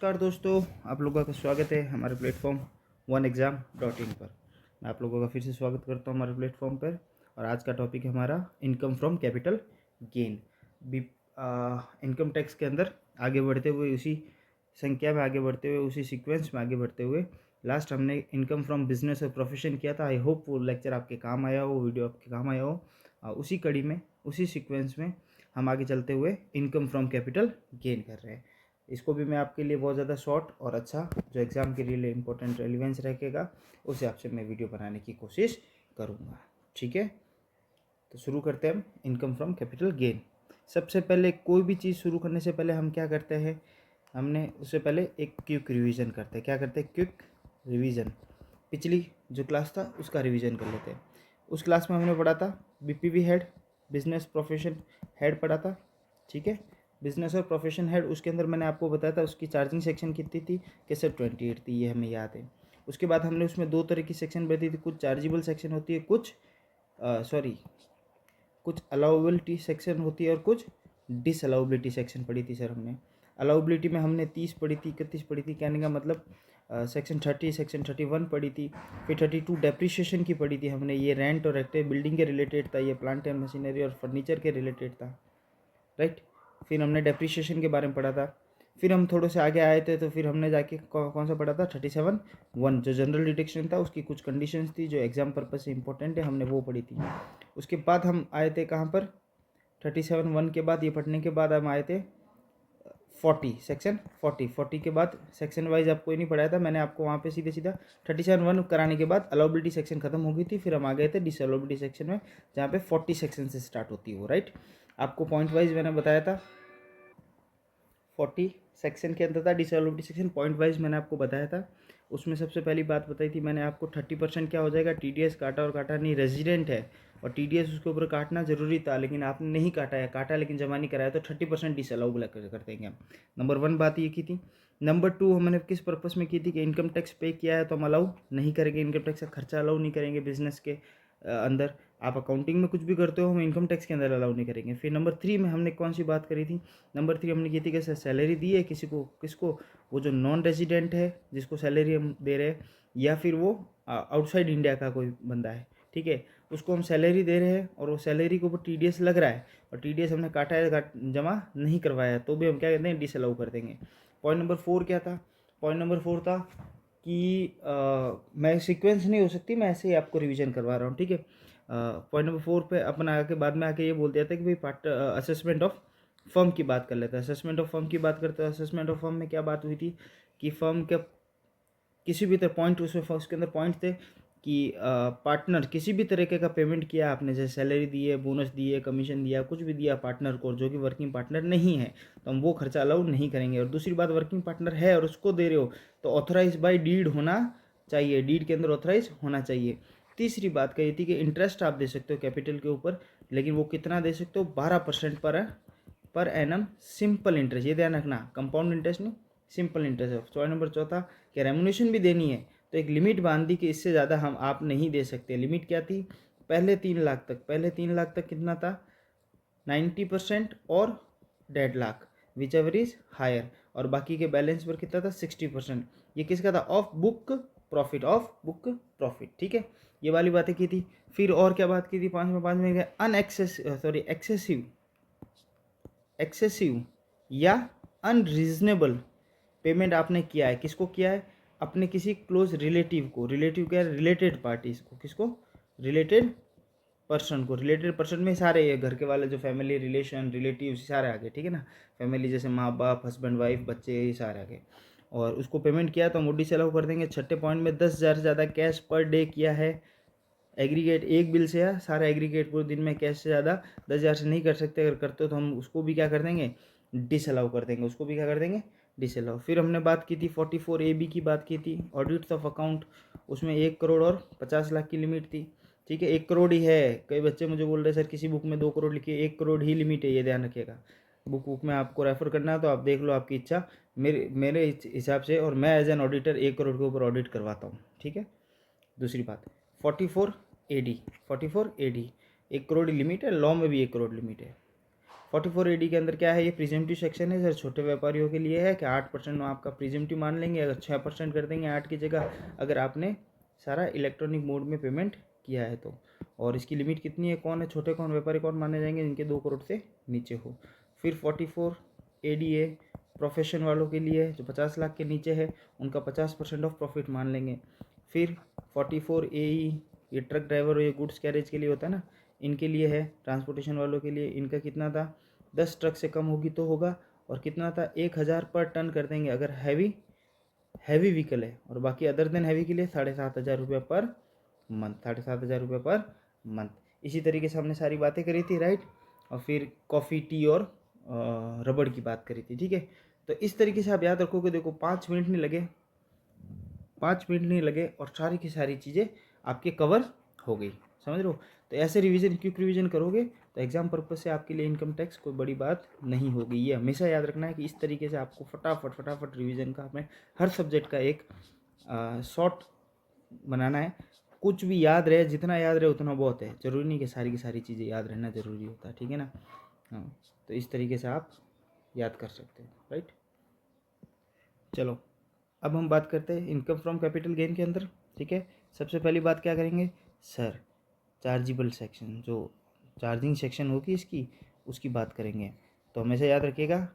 नमस्कार दोस्तों, आप लोगों का स्वागत है हमारे प्लेटफॉर्म OneExam.in पर। मैं आप लोगों का फिर से स्वागत करता हूं हमारे प्लेटफॉर्म पर। और आज का टॉपिक है हमारा income from capital gain. Income tax के अंदर आगे बढ़ते हुए, उसी संख्या में आगे बढ़ते हुए, उसी सीक्वेंस में आगे बढ़ते हुए लास्ट हमने इनकम फ्रॉम बिजनेस और प्रोफेशन किया था। आई होप वो लेक्चर आपके काम आया हो, वीडियो आपके काम आया हो। उसी कड़ी में, उसी सीक्वेंस में हम आगे चलते हुए इनकम फ्रॉम कैपिटल गेन कर रहे हैं। इसको भी मैं आपके लिए बहुत ज़्यादा शॉर्ट और अच्छा, जो एग्ज़ाम के लिए इंपॉर्टेंट रेलिवेंस रखेगा, उस हिसाब से मैं वीडियो बनाने की कोशिश करूँगा। ठीक है, तो शुरू करते हैं हम इनकम फ्रॉम कैपिटल गेन। सबसे पहले कोई भी चीज़ शुरू करने से पहले हम क्या करते हैं, हमने उससे पहले एक क्विक रिवीजन करते हैं। क्या करते हैं? Quick revision. पिछली जो क्लास था उसका रिवीजन कर लेते हैं। उस क्लास में हमने पढ़ा था BPV head, business profession head पढ़ा था। ठीक है, बिजनेस और प्रोफेशन हेड, उसके अंदर मैंने आपको बताया था उसकी चार्जिंग सेक्शन कितनी थी, कैसे 28 थी, ये हमें याद है। उसके बाद हमने उसमें दो तरह की सेक्शन बताई थी, कुछ चार्जेबल सेक्शन होती है, कुछ अलाउबिलिटी सेक्शन होती है और कुछ डिसअलाउबिलिटी सेक्शन पढ़ी थी सर हमने। अलाउबिलिटी में हमने 30 पढ़ी थी, 31 पढ़ी थी, कहने का मतलब सेक्शन 30, सेक्शन 31 पढ़ी थी। फिर 32 डेप्रिसिएशन की पढ़ी थी हमने, ये रेंट और एक्टिव बिल्डिंग के रिलेटेड था, ये प्लांट एंड मशीनरी और फर्नीचर के रिलेटेड था, राइट। फिर हमने डेप्रिसिएशन के बारे में पढ़ा था। फिर हम थोड़े से आगे आए थे तो फिर हमने जाके कौन सा पढ़ा था, 37(1), जो जनरल डिटेक्शन था, उसकी कुछ कंडीशंस थी जो एग्जाम पर्पज से इंपॉर्टेंट है, हमने वो पढ़ी थी। उसके बाद हम आए थे कहाँ पर, 37(1) के बाद, ये पढ़ने के बाद हम आए थे 40, सेक्शन 40 के बाद सेक्शन वाइज आपको ही नहीं पढ़ाया था मैंने, आपको वहाँ पे सीधे सीधा 37(1) कराने के बाद अलाउबिलिटी सेक्शन खत्म हो गई थी। फिर हम आ गए थे डिसअलाउबिलिटी सेक्शन में, जहाँ पे 40 सेक्शन से स्टार्ट होती है वो, राइट। आपको पॉइंट वाइज मैंने बताया था, 40 सेक्शन के अंदर था डिसएबिलिटी सेक्शन, पॉइंट वाइज मैंने आपको बताया था। उसमें सबसे पहली बात बताई थी मैंने आपको, 30% क्या हो जाएगा, TDS काटा और काटा नहीं, रेजिडेंट है और TDS उसके ऊपर काटना जरूरी था, लेकिन आपने नहीं काटा है, काटा लेकिन जमा नहीं कराया, तो 30% डिसअलाउ कर देंगे हम। नंबर 1 बात ये की थी। नंबर 2 हमने किस पर्पस में की थी कि इनकम टैक्स पे किया है तो हम अलाउ नहीं करेंगे, इनकम टैक्स का खर्चा अलाउ नहीं करेंगे बिजनेस के अंदर। आप अकाउंटिंग में कुछ भी करते हो, हम इनकम टैक्स के अंदर अलाउ नहीं करेंगे। फिर नंबर 3 में हमने कौन सी बात करी थी, नंबर 3 हमने की थी कि सैलरी दी है किसी को, किसको, वो जो नॉन रेजिडेंट है जिसको सैलरी हम दे रहे हैं, या फिर वो आउटसाइड इंडिया का कोई बंदा है, ठीक है, उसको हम सैलरी दे रहे हैं और वो सैलरी के ऊपर TDS लग रहा है और TDS हमने काटा है, जमा नहीं करवाया है, तो भी हम क्या कहते हैं, डिसअलाउ कर देंगे। पॉइंट नंबर 4 क्या था, पॉइंट नंबर 4 था कि मैं सीक्वेंस नहीं हो सकती, मैं ऐसे ही आपको रिवीजन करवा रहा हूँ, ठीक है। पॉइंट नंबर 4 पे अपन आके बाद में आके ये बोल दिया था कि भाई पार्ट असेसमेंट ऑफ फर्म की बात कर लेते हैं। असेसमेंट ऑफ फर्म की बात करते हैं। असेसमेंट ऑफ फर्म में क्या बात हुई थी कि फर्म के किसी भी तरह पॉइंट, उसके अंदर पॉइंट थे कि पार्टनर किसी भी तरीके का पेमेंट किया आपने, जैसे सैलरी दी है, बोनस दी है, कमीशन दिया, कुछ भी दिया पार्टनर को जो कि वर्किंग पार्टनर नहीं है, तो हम वो खर्चा अलाउ नहीं करेंगे। और दूसरी बात, वर्किंग पार्टनर है और उसको दे रहे हो तो ऑथराइज बाय डीड होना चाहिए, डीड के अंदर ऑथराइज होना चाहिए। तीसरी बात कही थी कि इंटरेस्ट आप दे सकते हो कैपिटल के ऊपर, लेकिन वो कितना दे सकते हो, 12% पर एनम सिंपल इंटरेस्ट, ये ध्यान रखना, कंपाउंड इंटरेस्ट नहीं, सिंपल इंटरेस्ट है। पॉइंट नंबर 4 कि रेमुनेशन भी देनी है तो एक लिमिट बांध दी कि इससे ज़्यादा हम आप नहीं दे सकते। लिमिट क्या थी, पहले 3 लाख तक, पहले 3 लाख तक कितना था, 90% और 1.5 lakh, whichever is higher, और बाकी के बैलेंस पर कितना था, 60%। ये किसका था, of book profit, of book profit, ठीक है, ये वाली बातें की थी। फिर और क्या बात की थी, 5 में एक्सेसिव या अनरीजनेबल पेमेंट आपने किया है, किसको किया है, अपने किसी क्लोज रिलेटिव को, रिलेटिव क्या है, रिलेटेड पार्टीज को, किसको, रिलेटेड पर्सन को। रिलेटेड पर्सन में सारे ये घर के वाले जो फैमिली रिलेशन रिलेटिव सारे आ गए, ठीक है ना, फैमिली जैसे माँ बाप, हस्बैंड वाइफ, बच्चे, ये सारे आ गए, और उसको पेमेंट किया तो हम OD से अलाउ कर देंगे। छठे पॉइंट में 10,000 से ज़्यादा कैश पर डे किया है, एग्रीगेट एक बिल से, या सारा एग्रीगेट पूरे दिन में कैश से ज़्यादा 10,000 से नहीं कर सकते, अगर करते हो तो हम उसको भी क्या कर देंगे, डिसअलाउ कर देंगे, उसको भी क्या कर देंगे, डिसअलाउ। फिर हमने बात की थी 44AB की बात की थी, ऑडिट्स ऑफ अकाउंट, उसमें 1 करोड़ और 50 लाख की लिमिट थी, ठीक है, 1 करोड़ ही है। कई बच्चे मुझे बोल रहे सर किसी बुक में 2 करोड़ लिखी है, 1 करोड़ ही लिमिट है, ये ध्यान रखिएगा। बुक में आपको रेफर करना है तो आप देख लो, आपकी इच्छा, मेरे हिसाब से, और मैं एज एन ऑडिटर 1 करोड़ के ऊपर ऑडिट करवाता हूँ, ठीक है। दूसरी बात, 44AD 1 करोड़ लिमिट है, लॉ में भी 1 करोड़ लिमिट है। 44 AD के अंदर क्या है, ये प्रिजम्पटिव सेक्शन है सर, छोटे व्यापारियों के लिए है कि 8% आपका प्रिजम्पटिव मान लेंगे, अगर 6% कर देंगे 8 की जगह, अगर आपने सारा इलेक्ट्रॉनिक मोड में पेमेंट किया है तो। और इसकी लिमिट कितनी है, कौन है छोटे, कौन व्यापारी कौन माने जाएंगे, जिनके 2 करोड़ से नीचे हो। फिर 44 ADA प्रोफेशन वालों के लिए जो 50 लाख के नीचे है, उनका 50% ऑफ प्रॉफिट मान लेंगे। फिर 44 AE ये ट्रक ड्राइवर और ये गुड्स कैरेज के लिए होता है ना, इनके लिए है, ट्रांसपोर्टेशन वालों के लिए। इनका कितना था, 10 ट्रक से कम होगी तो होगा, और कितना था 1000 पर टन कर देंगे अगर हैवी व्हीकल है, और बाकी अदर देन हैवी के लिए 7,500 पर मंथ, 7,500 पर मंथ। इसी तरीके से हमने सारी बातें करी थी, राइट। और फिर कॉफ़ी, टी और रबड़ की बात करी थी, ठीक है। तो इस तरीके से आप याद रखोगे, देखो 5 मिनट नहीं लगे, 5 मिनट नहीं लगे और सारी की सारी चीज़ें आपके कवर हो गई, समझ रहे हो। तो ऐसे रिवीजन, क्विक रिवीजन करोगे तो एग्जाम पर्पज से आपके लिए इनकम टैक्स कोई बड़ी बात नहीं होगी। ये हमेशा याद रखना है कि इस तरीके से आपको फटाफट रिवीजन का, हमें हर सब्जेक्ट का एक शॉर्ट बनाना है। कुछ भी याद रहे, जितना याद रहे उतना बहुत है, ज़रूरी नहीं कि सारी की सारी चीज़ें याद रहना ज़रूरी होता है, ठीक है ना। हाँ, तो इस तरीके से आप याद कर सकते हो, राइट। चलो अब हम बात करते हैं इनकम फ्रॉम कैपिटल गेन के अंदर, ठीक है। सबसे पहली बात क्या करेंगे सर, चार्जेबल सेक्शन, जो चार्जिंग सेक्शन होगी इसकी, उसकी बात करेंगे। तो हमेशा याद रखिएगा,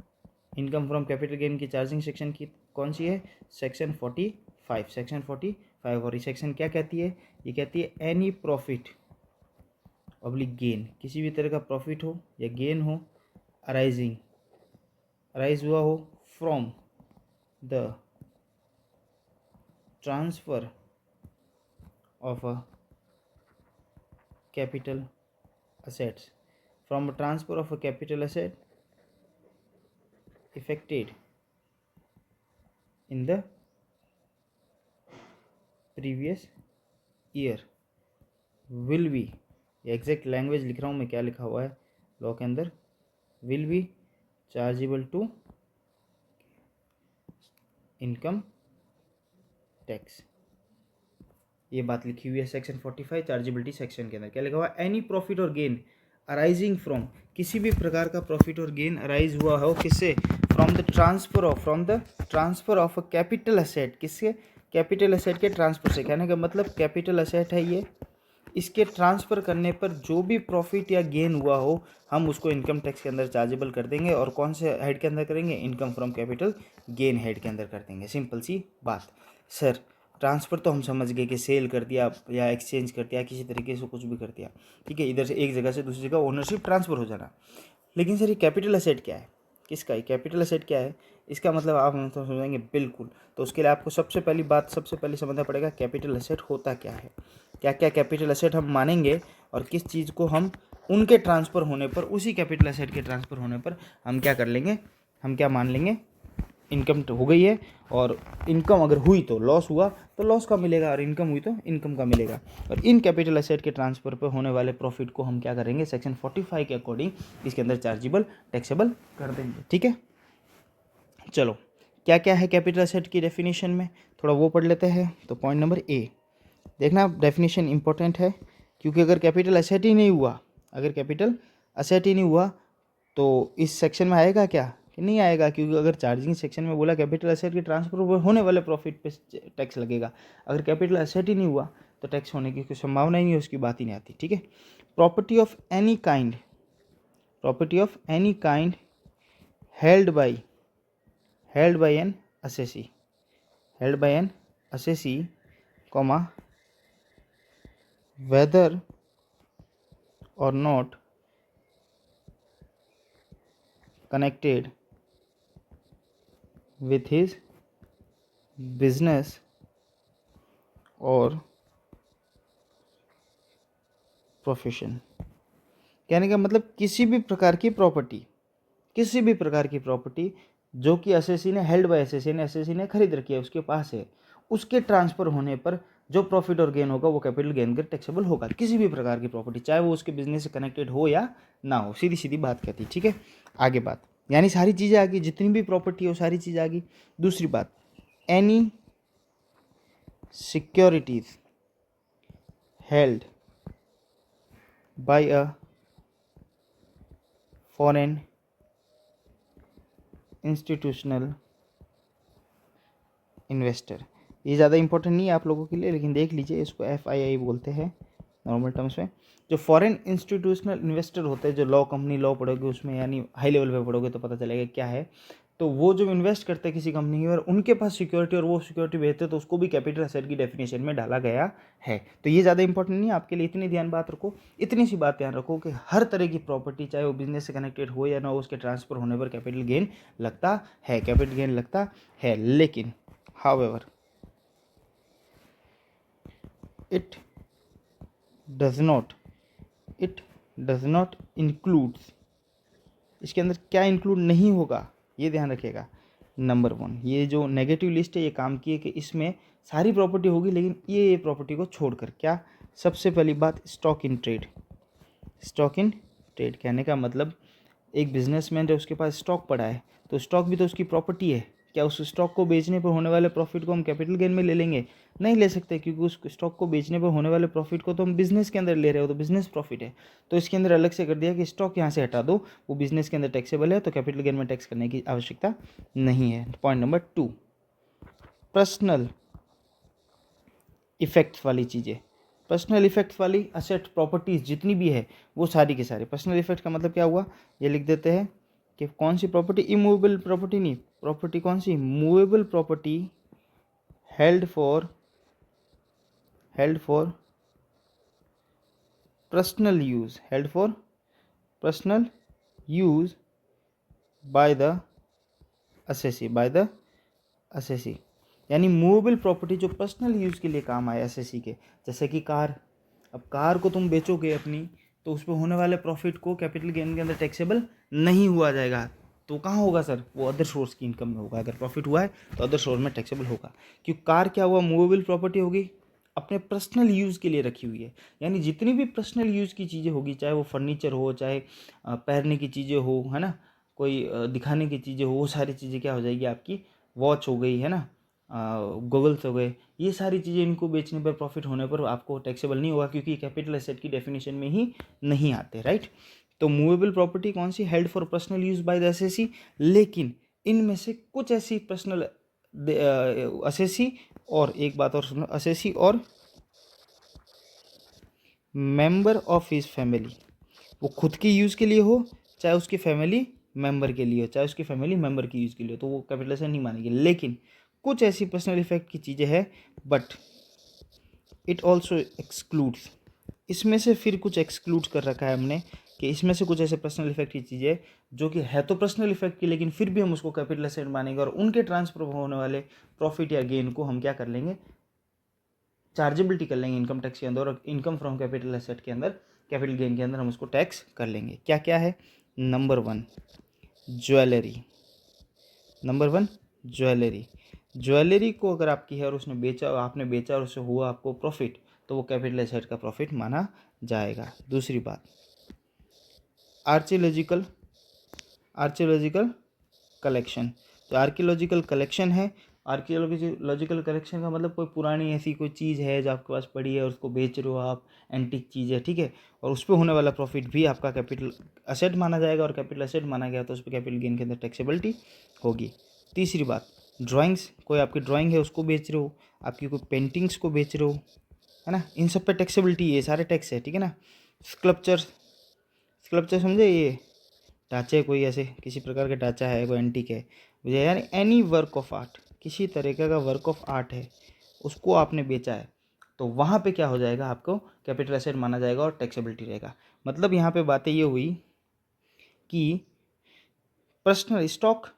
इनकम फ्रॉम कैपिटल गेन की चार्जिंग सेक्शन की कौन सी है, सेक्शन 45, सेक्शन 45। और ये सेक्शन क्या कहती है, ये कहती है एनी प्रॉफिट ऑब्लिक गेन, किसी भी तरह का प्रॉफिट हो या गेन हो, अराइज हुआ हो from the transfer of a capital assets, from a transfer of a capital asset effected in the previous year will be, exact language लिख रहा हूँ मैं, क्या लिखा हुआ है लॉ के अंदर, will be chargeable to income tax, ये बात लिखी हुई है सेक्शन 45 चार्जेबिलिटी सेक्शन के अंदर। क्या लिखा हुआ है, एनी प्रॉफिट और गेन अराइजिंग फ्रॉम, किसी भी प्रकार का प्रॉफिट और गेन अराइज हुआ हो, किससे, from the transfer of a capital asset, किससे, कैपिटल असेट के ट्रांसफर से। कहने का मतलब कैपिटल असेट है ये, इसके ट्रांसफ़र करने पर जो भी प्रॉफिट या गेन हुआ हो, हम उसको इनकम टैक्स के अंदर चार्जेबल कर देंगे। और कौन से हेड के अंदर करेंगे, income from capital gain head के अंदर कर देंगे। सिंपल सी बात। सर ट्रांसफ़र तो हम समझ गए कि सेल कर दिया या एक्सचेंज कर दिया, किसी तरीके से कुछ भी कर दिया, ठीक है, इधर से एक जगह से दूसरी जगह ओनरशिप ट्रांसफ़र हो जाना। लेकिन सर ये कैपिटल असेट क्या है, किसका, ये कैपिटल असेट क्या है, इसका मतलब आप हम तो समझेंगे बिल्कुल। तो उसके लिए आपको सबसे पहले समझना पड़ेगा कैपिटल असेट होता क्या है, क्या क्या कैपिटल असेट हम मानेंगे, और किस चीज़ को हम उनके ट्रांसफ़र होने पर, उसी कैपिटल असेट के ट्रांसफ़र होने पर हम क्या कर लेंगे, हम क्या मान लेंगे, इनकम तो हो गई है, और इनकम अगर हुई तो लॉस हुआ तो लॉस का मिलेगा, और इनकम हुई तो इनकम का मिलेगा। और इन कैपिटल असेट के ट्रांसफ़र पर होने वाले प्रॉफिट को हम क्या करेंगे, सेक्शन 45 के अकॉर्डिंग इसके अंदर चार्जेबल टैक्सेबल कर देंगे, ठीक है। चलो क्या क्या है कैपिटल असेट की डेफिनेशन में, थोड़ा वो पढ़ लेते हैं। तो पॉइंट नंबर ए, देखना डेफिनेशन इंपॉर्टेंट है, क्योंकि अगर कैपिटल असेट ही नहीं हुआ, तो इस सेक्शन में आएगा क्या, कि नहीं आएगा। क्योंकि अगर चार्जिंग सेक्शन में बोला कैपिटल असेट के ट्रांसफर होने वाले प्रॉफिट पे टैक्स लगेगा, अगर कैपिटल असेट ही नहीं हुआ तो टैक्स होने की कोई संभावना ही नहीं है, उसकी बात ही नहीं आती, ठीक है। Property of any kind held by an assessee, comma, whether or not connected with his business or profession. कहने का मतलब किसी भी प्रकार की प्रॉपर्टी जो कि असेसी ने हेल्ड बाय असेसी ने खरीद रखी है, उसके पास है, उसके ट्रांसफ़र होने पर जो प्रॉफिट और गेन होगा वो कैपिटल गेन का टैक्सेबल होगा। किसी भी प्रकार की प्रॉपर्टी, चाहे वो उसके बिजनेस से कनेक्टेड हो या ना हो, सीधी सीधी बात कहती है, ठीक है। आगे बात, यानी सारी चीज़ें आ गई, जितनी भी प्रॉपर्टी हो सारी चीज़ आ गई। दूसरी बात, any securities held by a foreign institutional investor. ये ज़्यादा इंपॉर्टेंट नहीं है आप लोगों के लिए, लेकिन देख लीजिए, इसको FII बोलते हैं नॉर्मल टर्म्स में। जो फॉरेन इंस्टीट्यूशनल इन्वेस्टर होते हैं, जो लॉ कंपनी लॉ पढ़ोगे उसमें, यानी हाई लेवल पे पढ़ोगे तो पता चलेगा क्या है। तो वो जो इन्वेस्ट करते हैं किसी कंपनी में और उनके पास सिक्योरिटी और वो सिक्योरिटी भेजते हैं, तो उसको भी कैपिटल एसेट की डेफिनेशन में डाला गया है। तो ये ज़्यादा इंपॉर्टेंट नहीं है आपके लिए, इतनी ध्यान बात रखो, इतनी सी बात ध्यान रखो कि हर तरह की प्रॉपर्टी, चाहे वो बिजनेस से कनेक्टेड हो या ना हो, उसके ट्रांसफर होने पर कैपिटल गेन लगता है, कैपिटल गेन लगता है। लेकिन however it does not includes, इसके अंदर क्या इंक्लूड नहीं होगा ये ध्यान रखिएगा। नंबर 1, ये जो नेगेटिव लिस्ट है ये काम की है कि इसमें सारी प्रॉपर्टी होगी, लेकिन ये प्रॉपर्टी को छोड़कर क्या। सबसे पहली बात, stock in trade. Stock in trade कहने का मतलब, एक बिजनेसमैन है, उसके पास स्टॉक पड़ा है, तो स्टॉक भी तो उसकी प्रॉपर्टी है। क्या उस स्टॉक को बेचने पर होने वाले प्रॉफिट को हम कैपिटल गेन में ले लेंगे? नहीं ले सकते, क्योंकि उस स्टॉक को बेचने पर होने वाले प्रॉफिट को तो हम बिजनेस के अंदर ले रहे हो, तो बिजनेस प्रॉफिट है। तो इसके अंदर अलग से कर दिया कि स्टॉक यहाँ से हटा दो, वो बिजनेस के अंदर टैक्सेबल है, तो कैपिटल गेन में टैक्स करने की आवश्यकता नहीं है। पॉइंट नंबर 2, पर्सनल इफेक्ट्स वाली चीज़ें। पर्सनल इफेक्ट्स वाली असेट प्रॉपर्टीज़ जितनी भी है वो सारी की सारी। पर्सनल इफेक्ट का मतलब क्या हुआ, ये लिख देते हैं कि कौन सी प्रॉपर्टी, इमूवेबल प्रॉपर्टी नहीं, प्रॉपर्टी कौन सी, movable property held for personal use, held for personal use by the assessee, यानी मूवेबल प्रॉपर्टी जो पर्सनल यूज़ के लिए काम आए असेसी के। जैसे कि कार, अब कार को तुम बेचोगे अपनी, तो उस पर होने वाले प्रॉफिट को कैपिटल गेन के अंदर टैक्सेबल नहीं हुआ जाएगा, तो कहाँ होगा सर, वो अदर सोर्स की इनकम में होगा। अगर प्रॉफिट हुआ है तो अदर सोर्स में टैक्सेबल होगा, क्योंकि कार क्या हुआ, मूवेबल प्रॉपर्टी होगी, अपने पर्सनल यूज़ के लिए रखी हुई है। यानी जितनी भी पर्सनल यूज़ की चीज़ें होगी, चाहे वो फर्नीचर हो, चाहे पहनने की चीज़ें हो, है ना, कोई दिखाने की चीज़ें हो, वो सारी चीज़ें क्या हो जाएगी आपकी, वॉच हो गई, है ना, गूगल्स हो गए, ये सारी चीज़ें इनको बेचने पर प्रॉफिट होने पर आपको टैक्सेबल नहीं होगा, क्योंकि कैपिटल एसेट की डेफिनेशन में ही नहीं आते, राइट। तो मूवेबल प्रॉपर्टी कौन सी, held for personal use by the assessee. लेकिन इनमें से कुछ ऐसी पर्सनल एसएससी, और एक बात और सुनो, एसएससी और मेंबर ऑफ हिज फैमिली, वो खुद की यूज़ के लिए हो, चाहे उसकी फैमिली मेंबर के लिए हो, चाहे उसकी फैमिली मेंबर की यूज़ के लिए हो, तो वो कैपिटल एसेट नहीं मानेगी। लेकिन कुछ ऐसी पर्सनल इफेक्ट की चीज़ें हैं, बट इट ऑल्सो एक्सक्लूड्स, इसमें से फिर कुछ एक्सक्लूड कर रखा है हमने, कि इसमें से कुछ ऐसे पर्सनल इफेक्ट की चीज़ें जो कि है तो पर्सनल इफेक्ट की, लेकिन फिर भी हम उसको कैपिटल एसेट मानेंगे, और उनके ट्रांसफर होने वाले प्रॉफिट या गेन को हम क्या कर लेंगे, चार्जेबिलिटी कर लेंगे इनकम टैक्स के अंदर, और इनकम फ्रॉम कैपिटल एसेट के अंदर, कैपिटल गेन के अंदर हम उसको टैक्स कर लेंगे। क्या क्या है, number 1 jewellery, number 1 jewellery. Jewellery को अगर आपकी है और उसने बेचा, आपने बेचा और उससे हुआ आपको प्रॉफिट, तो वो कैपिटल एसेट का प्रॉफिट माना जाएगा। दूसरी बात, आर्कियोलॉजिकल कलेक्शन। तो आर्कियोलॉजिकल कलेक्शन है, आर्कियोलॉजिकल कलेक्शन का मतलब कोई पुरानी ऐसी कोई चीज़ है जो आपके पास पड़ी है और उसको बेच रहे हो आप, एंटीक चीज़ है, ठीक है, और उस पर होने वाला प्रॉफिट भी आपका कैपिटल एसेट माना जाएगा, और कैपिटल एसेट माना गया तो उस पर कैपिटल गेन के अंदर टैक्सेबिलिटी होगी। तीसरी बात, ड्राइंग्स, कोई आपकी ड्राइंग है उसको बेच रहे हो, आपकी कोई पेंटिंग्स को बेच रहे हो, है ना, इन सब पे टैक्सेबिलिटी, ये सारे टैक्स है, ठीक है ना। स्कल्पचर समझे, ये ढांचे, कोई ऐसे किसी प्रकार का ढांचा है, कोई एंटीक है, यानी एनी वर्क ऑफ आर्ट, किसी तरीके का वर्क ऑफ आर्ट है, उसको आपने बेचा है, तो वहाँ पे क्या हो जाएगा, आपको कैपिटल एसेट माना जाएगा और टैक्सेबिलिटी रहेगा। मतलब यहाँ पे बातें ये हुई कि पर्सनल स्टॉक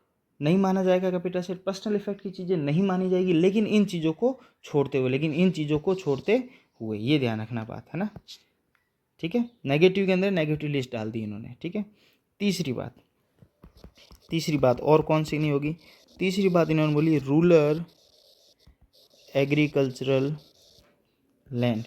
नहीं माना जाएगा कैपिटल एसेट, पर्सनल इफेक्ट की चीज़ें नहीं मानी जाएगी, लेकिन इन चीज़ों को छोड़ते हुए, ये ध्यान रखना बात है ना, ठीक है। नेगेटिव के अंदर नेगेटिव लिस्ट डाल दी इन्होंने, ठीक है। तीसरी बात और कौन सी नहीं होगी, तीसरी बात इन्होंने बोली रूरल एग्रीकल्चरल लैंड।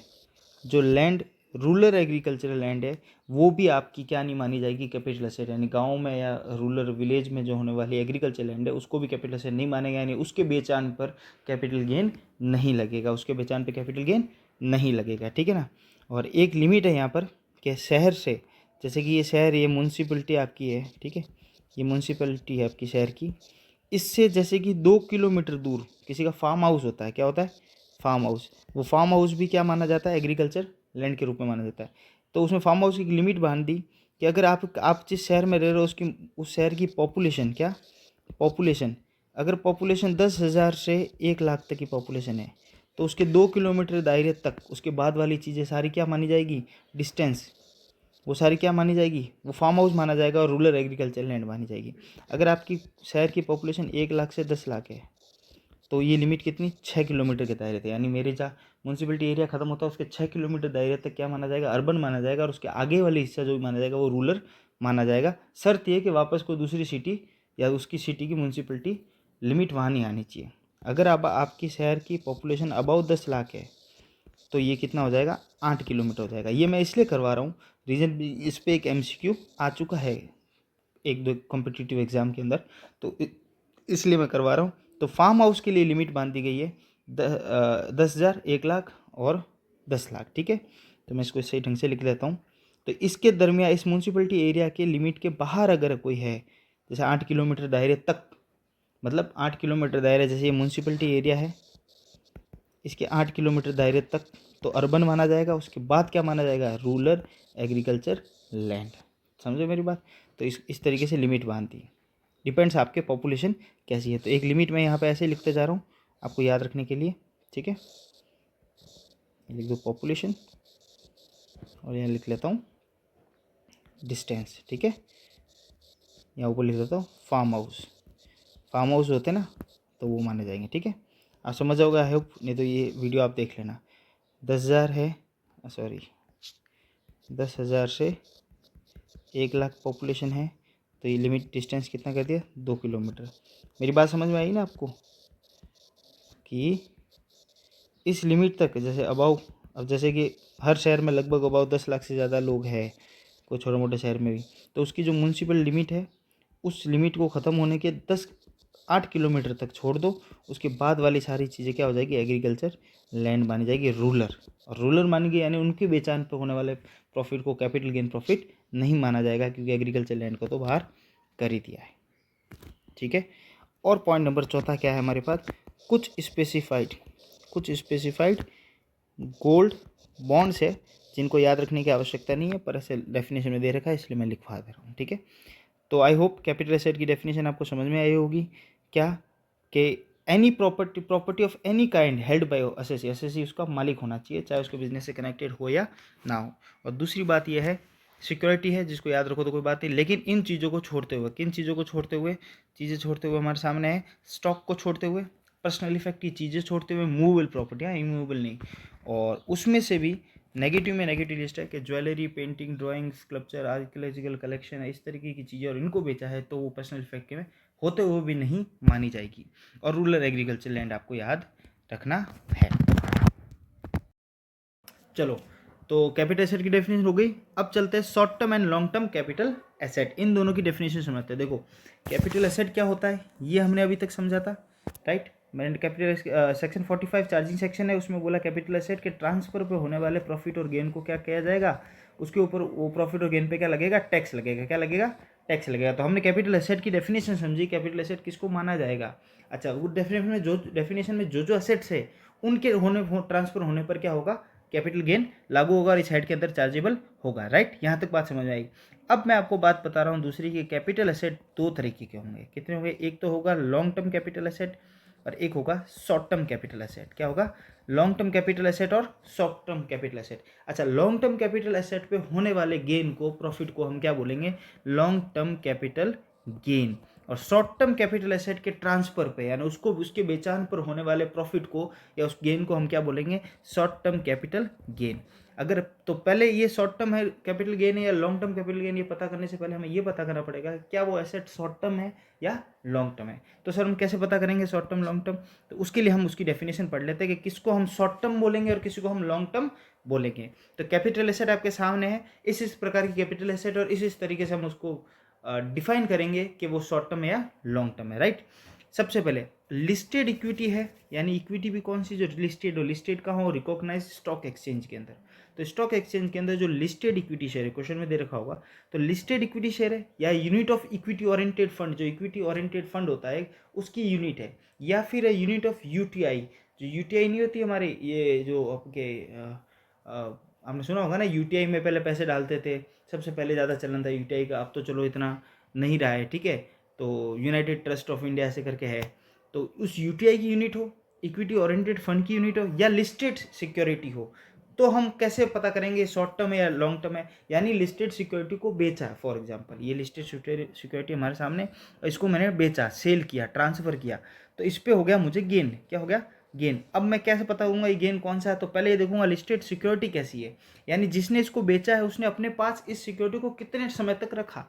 जो लैंड रूरल एग्रीकल्चरल लैंड है वो भी आपकी क्या नहीं मानी जाएगी, कैपिटल एसेट, यानी गांव में या रूरल विलेज में जो होने वाली एग्रीकल्चर लैंड है उसको भी कैपिटल एसेट नहीं मानेगा, यानी उसके बेचान पर कैपिटल गेन नहीं लगेगा, उसके बेचान पर कैपिटल गेन नहीं लगेगा, ठीक है ना। और एक लिमिट है यहाँ पर कि शहर से जैसे कि ये शहर, ये म्यूनसिपलिटी आपकी है, ठीक है, ये म्यूनसिपलिटी है आपकी शहर की। इससे जैसे कि 2 किलोमीटर दूर किसी का फार्म हाउस होता है, क्या होता है, फार्म हाउस। वो फार्म हाउस भी क्या माना जाता है, एग्रीकल्चर लैंड के रूप में माना जाता है। तो उसमें फार्म हाउस की एक लिमिट बांध दी कि अगर आप जिस शहर में रह रहे हो उसकी, उस शहर की पॉपुलेशन, क्या पॉपुलेशन, अगर पॉपुलेशन 10,000 से 1 लाख तक की पॉपुलेशन है, तो उसके 2 किलोमीटर दायरे तक उसके बाद वाली चीज़ें सारी क्या मानी जाएगी, डिस्टेंस, वो सारी क्या मानी जाएगी, वो फार्म हाउस माना जाएगा और रूरल एग्रीकल्चर लैंड मानी जाएगी। अगर आपकी शहर की पॉपुलेशन 1 लाख से 10 लाख है, तो ये लिमिट कितनी, 6 किलोमीटर के दायरे थे, यानी मेरे जहाँ म्यूनसिपलिटी एरिया खत्म होता है उसके 6 किलोमीटर दायरे तक क्या माना जाएगा, अर्बन माना जाएगा, और उसके आगे वाले हिस्सा जो भी माना जाएगा वो रूरल माना जाएगा। शर्त ये कि वापस कोई दूसरी सिटी या उसकी सिटी की म्यूनसिपलिटी लिमिट वहाँ नहीं आनी चाहिए। अगर अब आपकी शहर की पॉपुलेशन अबाउ 10 लाख है, तो ये कितना हो जाएगा, 8 किलोमीटर हो जाएगा। ये मैं इसलिए करवा रहा हूँ, रीज़न भी, इस पर एक MCQ आ चुका है 1-2 कॉम्पिटिटिव एग्जाम के अंदर, तो इसलिए मैं करवा रहा हूँ। तो फार्म हाउस के लिए लिमिट बांध दी गई है 10,000, 1 लाख और 10 लाख, ठीक है। तो मैं इसको सही ढंग से लिख देता हूँ। तो इसके दरमियान, इस म्यूनसिपलिटी एरिया के लिमिट के बाहर अगर कोई है, जैसे 8 किलोमीटर दायरे तक, मतलब 8 किलोमीटर दायरे, जैसे ये म्यूनसिपलिटी एरिया है, इसके 8 किलोमीटर दायरे तक तो अर्बन माना जाएगा, उसके बाद क्या माना जाएगा, रूरल एग्रीकल्चर लैंड। समझे मेरी बात। तो इस तरीके से लिमिट बांधती है, डिपेंड्स आपके पॉपुलेशन कैसी है। तो एक लिमिट मैं यहाँ पे ऐसे लिखते जा रहा हूँ आपको याद रखने के लिए, ठीक है। लिख दो पॉपुलेशन और यहाँ लिख लेता हूँ डिस्टेंस, ठीक है। यहाँ ऊपर लिख देता हूँ फार्म हाउस। फार्म हाउस होते हैं ना, तो वो माने जाएंगे, ठीक है। आप समझ जाओगे आई होप, नहीं तो ये वीडियो आप देख लेना। 10,000 है, सॉरी 10,000 से 1 लाख पॉपुलेशन है, तो ये लिमिट डिस्टेंस कितना कर दिया, 2 किलोमीटर। मेरी बात समझ में आई ना आपको, कि इस लिमिट तक जैसे अबाउ, अब जैसे कि हर शहर में लगभग अबाउ 10 लाख से ज़्यादा लोग हैं, कोई छोटे मोटे शहर में भी, तो उसकी जो म्यूनसिपल लिमिट है, उस लिमिट को ख़त्म होने के 8 किलोमीटर तक छोड़ दो। उसके बाद वाली सारी चीज़ें क्या हो जाएगी, एग्रीकल्चर लैंड मानी जाएगी, रूरल। और रूरल मानी गई, यानी उनके बेचान पर होने वाले प्रॉफिट को कैपिटल गेन प्रॉफिट नहीं माना जाएगा, क्योंकि एग्रीकल्चर लैंड को तो बाहर कर ही दिया है, ठीक है। और पॉइंट नंबर चौथा क्या है हमारे पास, कुछ स्पेसिफाइड गोल्ड बॉन्ड्स है, जिनको याद रखने की आवश्यकता नहीं है, पर ऐसे डेफिनेशन में दे रखा है, इसलिए मैं लिखवा दे रहा हूँ, ठीक है। तो आई होप कैपिटल एसेट की डेफिनेशन आपको समझ में आई होगी, क्या कि any property of any kind held bye SSC उसका मालिक होना चाहिए, चाहे उसके बिजनेस से कनेक्टेड हो या ना हो। और दूसरी बात यह है, सिक्योरिटी है, जिसको याद रखो तो कोई बात नहीं, लेकिन इन चीज़ों को छोड़ते हुए, किन चीज़ों को छोड़ते हुए, चीज़ें छोड़ते हुए हमारे सामने है, स्टॉक को छोड़ते हुए, पर्सनल इफेक्ट की चीज़ें छोड़ते हुए, मूवेबल प्रॉपर्टी, हाँ इमूवेबल नहीं। और उसमें से भी नेगेटिव में नेगेटिव लिस्ट है कि jewellery, painting, drawing, sculpture, archaeological collection, इस तरीके की चीज़ें, और इनको बेचा है तो वो पर्सनल इफेक्ट में होते हुए भी नहीं मानी जाएगी। और रूरल एग्रीकल्चर लैंड आपको याद रखना है। चलो, तो कैपिटल एसेट की डेफिनेशन हो गई। अब चलते हैं short term and long term capital asset, इन दोनों की डेफिनेशन समझते हैं। देखो कैपिटल एसेट क्या होता है, ये हमने अभी तक समझा था, राइट। मैंने कैपिटल सेक्शन 45 चार्जिंग सेक्शन है, उसमें बोला कैपिटल एसेट के ट्रांसफर पे होने वाले प्रॉफिट और गेन को क्या किया जाएगा, उसके ऊपर वो प्रॉफिट और गेन पे क्या लगेगा, टैक्स लगेगा। क्या लगेगा, टैक्स लगेगा। तो हमने कैपिटल एसेट की डेफिनेशन समझी, कैपिटल एसेट किसको माना जाएगा। अच्छा, वो डेफिनेशन में जो एसेट्स है उनके ट्रांसफर होने पर क्या होगा, कैपिटल गेन लागू होगा और इस हेड के अंदर चार्जेबल होगा, राइट। यहाँ तक बात समझ में आएगी। अब मैं आपको बात बता रहा हूँ दूसरी की, कैपिटल एसेट दो तरीके के होंगे। कितने होंगे, एक तो होगा लॉन्ग टर्म कैपिटल एसेट और एक होगा शॉर्ट टर्म कैपिटल एसेट। क्या होगा, लॉन्ग टर्म कैपिटल एसेट और शॉर्ट टर्म कैपिटल एसेट। अच्छा, लॉन्ग टर्म कैपिटल एसेट पे होने वाले गेन को, प्रॉफिट को हम क्या बोलेंगे, लॉन्ग टर्म कैपिटल गेन। और शॉर्ट टर्म कैपिटल एसेट के ट्रांसफर पे, यानी उसको, उसके बेचान पर होने वाले प्रॉफिट को या उस गेन को हम क्या बोलेंगे, शॉर्ट टर्म कैपिटल गेन। अगर तो पहले ये शॉर्ट टर्म है कैपिटल गेन है या लॉन्ग टर्म कैपिटल गेन, ये पता करने से पहले हमें ये पता करना पड़ेगा क्या वो एसेट शॉर्ट टर्म है या लॉन्ग टर्म है। तो सर हम कैसे पता करेंगे शॉर्ट टर्म लॉन्ग टर्म, तो उसके लिए हम उसकी डेफिनेशन पढ़ लेते हैं कि किसको हम शॉर्ट टर्म बोलेंगे और किसी को हम लॉन्ग टर्म बोलेंगे। तो कैपिटल एसेट आपके सामने है, इस प्रकार की कैपिटल एसेट, और इस तरीके से हम उसको डिफाइन करेंगे कि वो शॉर्ट टर्म है या लॉन्ग टर्म है, राइट। सबसे पहले लिस्टेड इक्विटी है, यानी इक्विटी भी कौन सी, जो लिस्टेड हो, लिस्टेड कहाँ हो, रिकॉग्नाइज स्टॉक एक्सचेंज के अंदर। तो स्टॉक एक्सचेंज के अंदर जो लिस्टेड इक्विटी शेयर है, क्वेश्चन में दे रखा होगा, तो लिस्टेड इक्विटी शेयर है, या unit of equity oriented fund, जो इक्विटी ओरिएंटेड फंड होता है उसकी यूनिट है, या फिर है यूनिट ऑफ यूटीआई, जो यूटीआई नहीं होती हमारे, ये जो आपके आपने सुना होगा ना, यूटीआई में पहले पैसे डालते थे, सबसे पहले ज़्यादा चलन था यूटीआई का, अब तो चलो इतना नहीं रहा है, ठीक है। तो यूनाइटेड ट्रस्ट ऑफ इंडिया ऐसे करके है, तो उस यूटीआई की यूनिट हो, इक्विटी ओरिएंटेड फंड की यूनिट हो, या लिस्टेड सिक्योरिटी हो, तो हम कैसे पता करेंगे शॉर्ट टर्म है या लॉन्ग टर्म है, यानी लिस्टेड सिक्योरिटी को बेचा है, फॉर एग्जांपल ये लिस्टेड सिक्योरिटी हमारे सामने, इसको मैंने बेचा, सेल किया, ट्रांसफ़र किया, तो इस पर हो गया मुझे गेन, क्या हो गया, गेन। अब मैं कैसे पता करूंगा ये गेन कौन सा है, तो पहले ये देखूंगा लिस्टेड सिक्योरिटी कैसी है, यानी जिसने इसको बेचा है उसने अपने पास इस सिक्योरिटी को कितने समय तक रखा,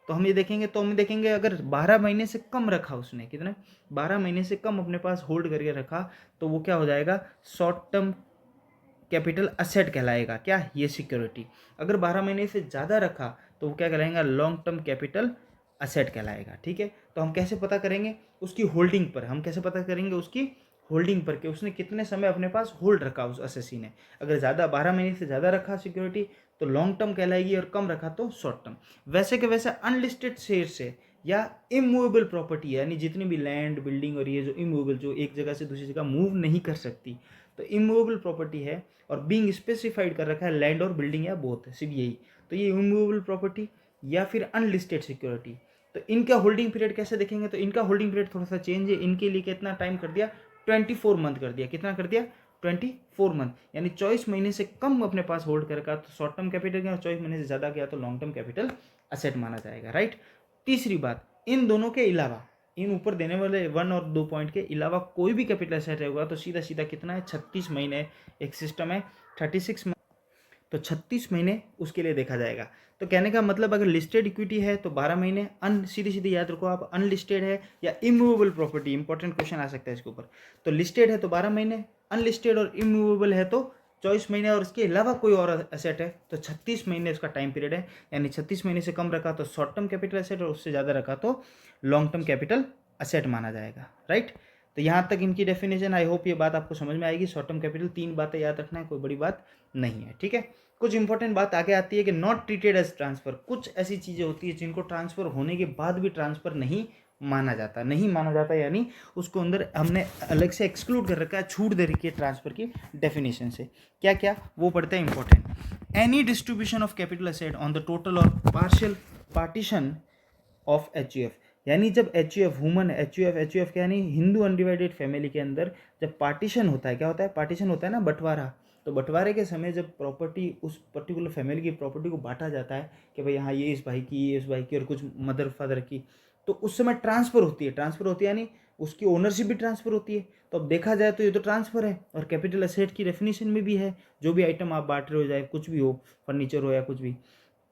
तो हम ये देखेंगे, तो हम देखेंगे अगर 12 महीने से कम रखा उसने, कितने, 12 महीने से कम अपने पास होल्ड करके रखा, तो वो क्या हो जाएगा, शॉर्ट टर्म कैपिटल असेट कहलाएगा, क्या, ये सिक्योरिटी। अगर 12 महीने से ज़्यादा रखा तो वो क्या कहलाएगा, लॉन्ग टर्म कैपिटल असेट कहलाएगा, ठीक है। तो हम कैसे पता करेंगे, उसकी होल्डिंग पर, हम कैसे पता करेंगे उसकी होल्डिंग पर, कि उसने कितने समय अपने पास होल्ड रखा उस असेसी ने। अगर ज़्यादा 12 महीने से ज़्यादा रखा सिक्योरिटी तो लॉन्ग टर्म कहलाएगी, और कम रखा तो शॉर्ट टर्म। वैसे के वैसे अनलिस्टेड शेयर से या इमूवेबल प्रॉपर्टी, यानी जितनी भी लैंड, बिल्डिंग और ये जो इमूवेबल, जो एक जगह से दूसरी जगह मूव नहीं कर सकती, तो इमूवेबल प्रॉपर्टी है, और बीइंग स्पेसिफाइड कर रखा है लैंड और बिल्डिंग या बोथ है, सिर्फ यही, तो ये इमूवेबल प्रॉपर्टी या फिर अनलिस्टेड सिक्योरिटी। तो इनका होल्डिंग पीरियड कैसे देखेंगे, तो इनका होल्डिंग पीरियड थोड़ा सा चेंज है, इनके लिए कितना टाइम कर दिया, 24 मंथ कर दिया, कितना कर दिया, 24 मंथ, यानी 24 महीने से कम अपने पास होल्ड कर रखा तो शॉर्ट टर्म कैपिटल गया, और 24 महीने से ज़्यादा गया तो लॉन्ग टर्म कैपिटल असेट माना जाएगा, राइट। तीसरी बात, इन दोनों के अलावा, इन ऊपर देने वाले 1 और 2 पॉइंट के अलावा कोई भी कैपिटल असेट रहेगा तो सीधा सीधा कितना है, 36 महीने, एक सिस्टम है 36, तो 36 महीने उसके लिए देखा जाएगा। तो कहने का मतलब अगर लिस्टेड इक्विटी है तो 12 महीने, सीधी सीधी याद रखो आप, अनलिस्टेड है या इमूवेबल प्रॉपर्टी, इंपॉर्टेंट क्वेश्चन आ सकता है इसके ऊपर, तो लिस्टेड है तो 12 महीने, अनलिस्टेड और इमूवेबल है तो 24 महीने, और इसके अलावा कोई और एसेट है तो 36 महीने उसका टाइम पीरियड है, यानी 36 महीने से कम रखा तो शॉर्ट टर्म कैपिटल एसेट, और उससे ज़्यादा रखा तो लॉन्ग टर्म कैपिटल असेट माना जाएगा, राइट। तो यहाँ तक इनकी डेफिनेशन, आई होप ये बात आपको समझ में आएगी। शॉर्ट टर्म कैपिटल 3 बातें याद रखना है, कोई बड़ी बात नहीं है, ठीक है। कुछ इंपॉर्टेंट बात आगे आती है कि नॉट ट्रीटेड एज ट्रांसफर, कुछ ऐसी चीज़ें होती है जिनको ट्रांसफर होने के बाद भी ट्रांसफर नहीं माना जाता, यानी उसको अंदर हमने अलग से एक्सक्लूड कर रखा है, छूट दे रखी है ट्रांसफर की डेफिनेशन से। क्या क्या वो पढ़ते हैं important, any distribution of capital asset on the total और पार्शियल पार्टीशन ऑफ एचयूएफ, यानी जब एचयूएफ ह्यूमन एचयूएफ क्या, यानी हिंदू अनडिवाइडेड फैमिली के अंदर जब पार्टीशन होता है, क्या होता है, पार्टीशन होता है ना, बंटवारा, तो बंटवारे के समय जब प्रॉपर्टी उस पर्टिकुलर फैमिली की प्रॉपर्टी को बांटा जाता है कि भाई यहाँ ये इस भाई की, ये इस भाई की, और कुछ मदर फादर की, तो उस समय ट्रांसफ़र होती है, यानी उसकी ओनरशिप भी ट्रांसफ़र होती है। तो अब देखा जाए तो ये तो ट्रांसफ़र है, और कैपिटल असेट की डेफिनेशन में भी है, जो भी आइटम आप बांट रहे हो, चाहे कुछ भी हो, फर्नीचर हो या कुछ भी,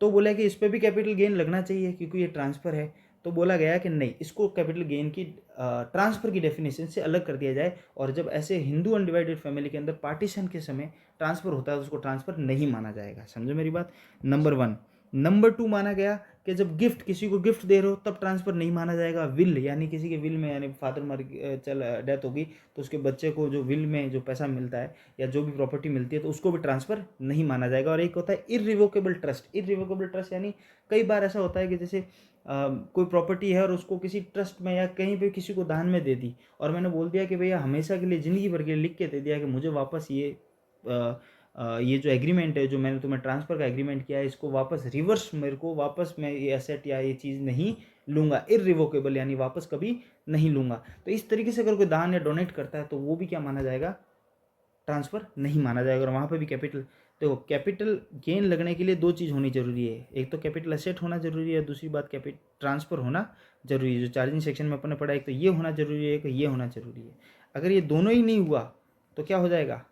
तो बोला कि इस पर भी कैपिटल गेन लगना चाहिए क्योंकि ये ट्रांसफ़र है। तो बोला गया कि नहीं, इसको कैपिटल गेन की ट्रांसफ़र की डेफिनेशन से अलग कर दिया जाए, और जब ऐसे हिंदू अनडिवाइडेड फैमिली के अंदर पार्टीशन के समय ट्रांसफ़र होता है तो उसको ट्रांसफ़र नहीं माना जाएगा, समझो मेरी बात, नंबर 1। नंबर 2 माना गया कि जब गिफ्ट, किसी को गिफ्ट दे रहे हो तब ट्रांसफ़र नहीं माना जाएगा। विल, यानी किसी के विल में, यानी फादर मर चल डेथ होगी तो उसके बच्चे को जो विल में जो पैसा मिलता है या जो भी प्रॉपर्टी मिलती है तो उसको भी ट्रांसफ़र नहीं माना जाएगा। और एक होता है इररिवोकेबल ट्रस्ट, यानी कई बार ऐसा होता है कि जैसे कोई प्रॉपर्टी है और उसको किसी ट्रस्ट में या कहीं पे किसी को दान में दे दी, और मैंने बोल दिया कि भैया हमेशा के लिए, ज़िंदगी भर के लिए लिख के दे दिया कि मुझे वापस ये जो एग्रीमेंट है, जो मैंने तुम्हें ट्रांसफ़र का एग्रीमेंट किया है, इसको वापस रिवर्स, मेरे को वापस मैं ये एसेट या ये चीज़ नहीं लूँगा, इररिवोकेबल, यानी वापस कभी नहीं लूँगा। तो इस तरीके से अगर कोई दान या डोनेट करता है तो वो भी क्या माना जाएगा, ट्रांसफ़र नहीं माना जाएगा। और वहाँ पे भी कैपिटल, देखो कैपिटल गेन लगने के लिए 2 चीज़ होनी ज़रूरी है, एक तो कैपिटल असेट होना ज़रूरी है, दूसरी बात कैपिटल ट्रांसफ़र होना ज़रूरी है। जो चार्जिंग सेक्शन में अपन ने पढ़ा, एक तो ये होना ज़रूरी है, एक ये होना ज़रूरी है। अगर ये दोनों ही नहीं हुआ तो क्या हो जाएगा,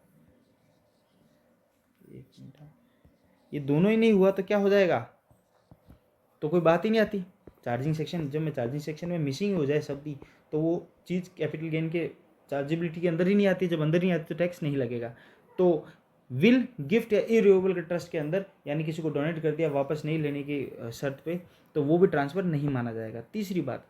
एक मिनट, ये दोनों ही नहीं हुआ तो क्या हो जाएगा, तो कोई बात ही नहीं आती। चार्जिंग सेक्शन, जब मैं चार्जिंग सेक्शन में मिसिंग हो जाए शब्द, तो वो चीज़ कैपिटल गेन के चार्जेबिलिटी के अंदर ही नहीं आती, जब अंदर नहीं आती तो टैक्स नहीं लगेगा। तो विल, गिफ्ट या इरिवोकेबल के ट्रस्ट के अंदर, यानी किसी को डोनेट कर दिया वापस नहीं लेने की शर्त पे, तो वो भी ट्रांसफ़र नहीं माना जाएगा। तीसरी बात,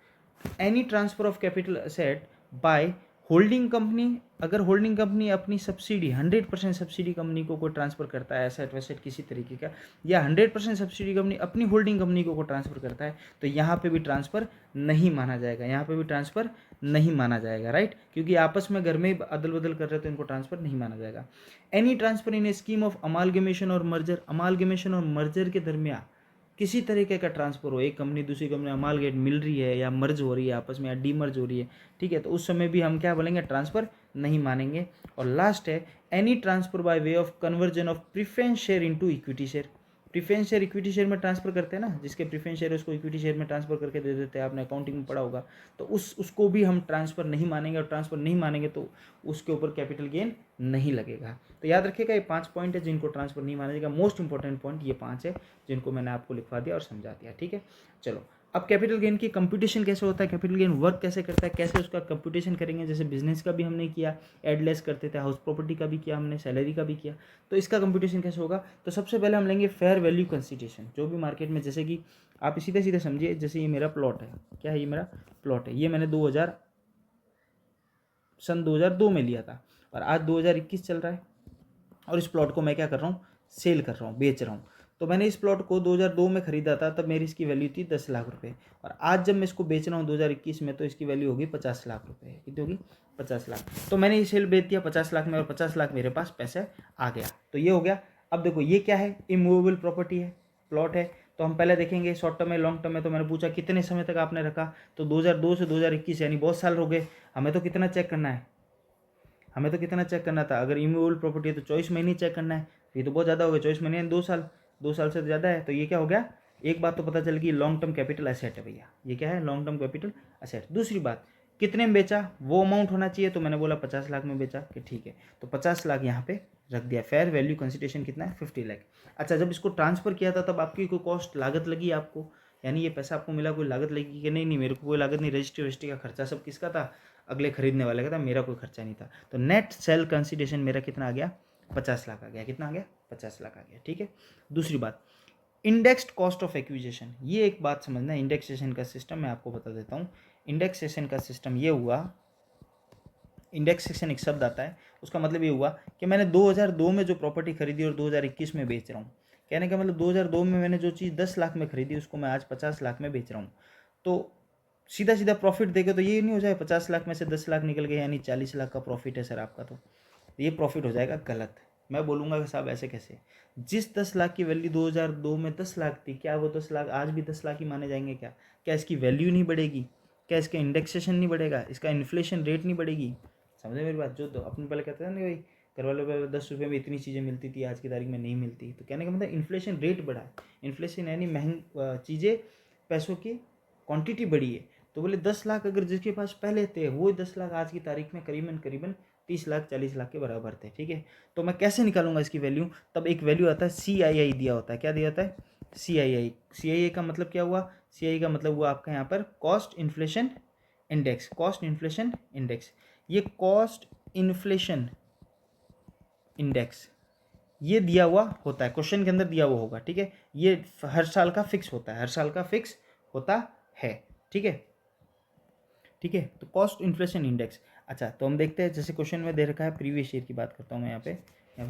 any transfer of capital asset by holding company, अगर होल्डिंग कंपनी अपनी सब्सिडी 100% सब्सिडी कंपनी को कोई ट्रांसफर करता है एसेट वैसेट किसी तरीके का, या 100% सब्सिडी कंपनी अपनी होल्डिंग कंपनी को ट्रांसफर करता है, तो यहाँ पे भी ट्रांसफर नहीं माना जाएगा, यहाँ पे भी ट्रांसफर नहीं माना जाएगा, राइट, क्योंकि आपस में घर में अदल बदल कर रहे हो तो इनको ट्रांसफर नहीं माना जाएगा। Any transfer in A scheme of amalgamation और मर्जर, अमालगमेशन और मर्जर के दरमियान किसी तरीके का ट्रांसफर हो, एक कंपनी दूसरी कंपनी अमालगेट मिल रही है या मर्ज हो रही है आपस में या डीमर्ज हो रही है, ठीक है, तो उस समय भी हम क्या बोलेंगे, ट्रांसफर नहीं मानेंगे। और लास्ट है any transfer by way of conversion of preference share into equity share, preference share equity share में ट्रांसफर करते हैं ना, जिसके प्रीफरेंस शेयर है उसको इक्विटी शेयर में ट्रांसफर करके दे देते हैं, आपने अकाउंटिंग में पढ़ा होगा, तो उसको भी हम ट्रांसफर नहीं मानेंगे, और ट्रांसफर नहीं मानेंगे तो उसके ऊपर कैपिटल गेन नहीं लगेगा। तो याद रखिएगा ये 5 पॉइंट है जिनको ट्रांसफर नहीं माना जाएगा, मोस्ट इंपॉर्टेंट पॉइंट ये 5 है जिनको मैंने आपको लिखवा दिया और समझा दिया, ठीक है। चलो अब कैपिटल गेन की कंप्यूटेशन कैसे होता है, कैपिटल गेन वर्क कैसे करता है, कैसे उसका कंप्यूटेशन करेंगे, जैसे बिजनेस का भी हमने किया, एडलेस करते थे, हाउस प्रॉपर्टी का भी किया हमने, सैलरी का भी किया, तो इसका कंप्यूटेशन कैसे होगा, तो सबसे पहले हम लेंगे फेयर वैल्यू कंसिडरेशन, जो भी मार्केट में, जैसे कि आप सीधे सीधे समझिए, जैसे ये मेरा प्लॉट है, क्या है, ये मेरा प्लॉट है, ये मैंने सन 2002 में लिया था, और आज 2021 चल रहा है, और इस प्लॉट को मैं क्या कर रहा हूँ, सेल कर रहा हूँ, बेच रहा हूँ। तो मैंने इस प्लॉट को 2002 में खरीदा था, तब मेरी इसकी वैल्यू थी 10 लाख रुपए, और आज जब मैं इसको बेच रहा हूँ 2021 में, तो इसकी वैल्यू होगी 50 लाख रुपए, कितनी होगी, 50 लाख। तो मैंने ये सेल बेच दिया 50 लाख में, और 50 लाख मेरे पास पैसे आ गया, तो ये हो गया। अब देखो ये क्या है, इमूवेबल प्रॉपर्टी है, प्लॉट है, तो हम पहले देखेंगे शॉर्ट टर्म है लॉन्ग टर्म है, तो मैंने पूछा कितने समय तक आपने रखा, तो 2002 से 2021 यानी बहुत साल हो गए, हमें तो कितना चेक करना है, हमें तो कितना चेक करना था, अगर इमूवेबल प्रॉपर्टी है तो 24 महीने चेक करना है, ये तो बहुत ज़्यादा हो गया, 24 महीने 2 साल, 2 साल से ज़्यादा है, तो ये क्या हो गया, एक बात तो पता चल गई, लॉन्ग टर्म कैपिटल एसेट है भैया, ये क्या है, लॉन्ग टर्म कैपिटल एसेट। दूसरी बात, कितने में बेचा, वो अमाउंट होना चाहिए, तो मैंने बोला 50 लाख में बेचा, कि ठीक है, तो 50 लाख यहाँ पे रख दिया। फेयर वैल्यू कंसिडरेशन कितना है, 50 लाख। अच्छा, जब इसको ट्रांसफर किया था तब आपकी कोई कॉस्ट लागत लगी आपको, यानी ये पैसा आपको मिला, कोई लागत लगी कि नहीं, नहीं मेरे को कोई लागत नहीं, रजिस्ट्री वजिस्ट्री का खर्चा सब किसका था, अगले खरीदने वाले का था, मेरा कोई खर्चा नहीं था। तो नेट सेल कंसिडरेशन मेरा कितना आ गया, 50 लाख आ गया, कितना आ गया, 50 लाख आ गया, ठीक है। दूसरी बात, इंडेक्स्ड कॉस्ट ऑफ एक्विजिशन, ये एक बात समझना, इंडेक्सेशन का सिस्टम मैं आपको बता देता हूँ। इंडेक्सेशन का सिस्टम ये हुआ, इंडेक्सेशन एक शब्द आता है, उसका मतलब ये हुआ कि मैंने 2002 में जो प्रॉपर्टी खरीदी और 2021 में बेच रहा हूँ, कहने का मतलब 2002 में मैंने जो चीज़ 10 लाख में खरीदी उसको मैं आज 50 लाख में बेच रहा हूँ, तो सीधा सीधा प्रॉफिट देगा तो ये नहीं हो जाए 50 लाख में से 10 लाख निकल गए यानी 40 लाख का प्रॉफिट है सर आपका, तो ये प्रॉफिट हो जाएगा गलत। मैं बोलूँगा कि साहब ऐसे कैसे, जिस 10 लाख की वैल्यू 2002 में 10 लाख थी, क्या वो 10 लाख आज भी 10 लाख ही माने जाएंगे क्या, क्या इसकी वैल्यू नहीं बढ़ेगी, क्या इसका इंडेक्सेशन नहीं बढ़ेगा, इसका इन्फ्लेशन रेट नहीं बढ़ेगी, समझे मेरी बात। जो तो अपन पहले कहते थे ना भाई घर वालों पे 10 रुपये में इतनी चीज़ें मिलती थी आज की तारीख में नहीं मिलती, तो कहने का मतलब इन्फ्लेशन रेट बढ़ा है, इन्फ्लेशन यानी महंग चीज़ें, पैसों की क्वांटिटी बढ़ी है। तो बोले 10 लाख अगर जिसके पास पहले थे वो 10 लाख आज की तारीख में करीबन करीबन 30 लाख 40 लाख के बराबर थे, ठीक है। तो मैं कैसे निकालूंगा इसकी वैल्यू, तब एक वैल्यू आता है CII दिया होता है, क्या दिया होता है, CII। CII का मतलब क्या हुआ, CII का मतलब हुआ आपका यहाँ पर cost inflation index, cost inflation index. ये कॉस्ट इन्फ्लेशन इंडेक्स ये दिया हुआ होता है, क्वेश्चन के अंदर दिया हुआ होगा, ठीक है। ये हर साल का फिक्स होता है, हर साल का फिक्स होता है, ठीक है, ठीक है। तो कॉस्ट इन्फ्लेशन इंडेक्स। अच्छा, तो हम देखते हैं, जैसे क्वेश्चन में दे रखा है, प्रीवियस ईयर की बात करता हूँ मैं यहाँ पे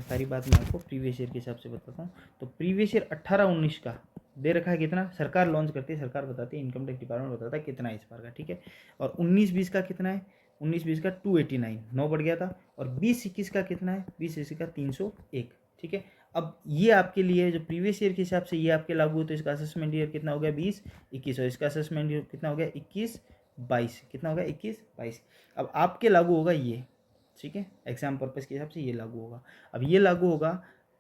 सारी बात मैं आपको प्रीवियस ईयर के हिसाब से बताता हूँ। तो प्रीवियस ईयर 18-19 का दे रखा है कितना, सरकार लॉन्च करती है, सरकार बताती है, इनकम टैक्स डिपार्टमेंट बताता है कितना है इस बार का, ठीक है। और 19-20 का कितना है, 19-20 का 289 9 बढ़ गया था, और 20-21 का कितना है, 20-21 का 301, ठीक है। अब ये आपके लिए जो प्रीवियस ईयर के हिसाब से ये आपके लागू है, तो इसका असेसमेंट ईयर कितना हो गया, 20-21, और इसका असेसमेंट ईयर कितना हो गया, 21-22, कितना हो गया, 21-22। अब आपके लागू होगा ये, ठीक है, एग्जाम पर्पज़ के हिसाब से ये लागू होगा। अब ये लागू होगा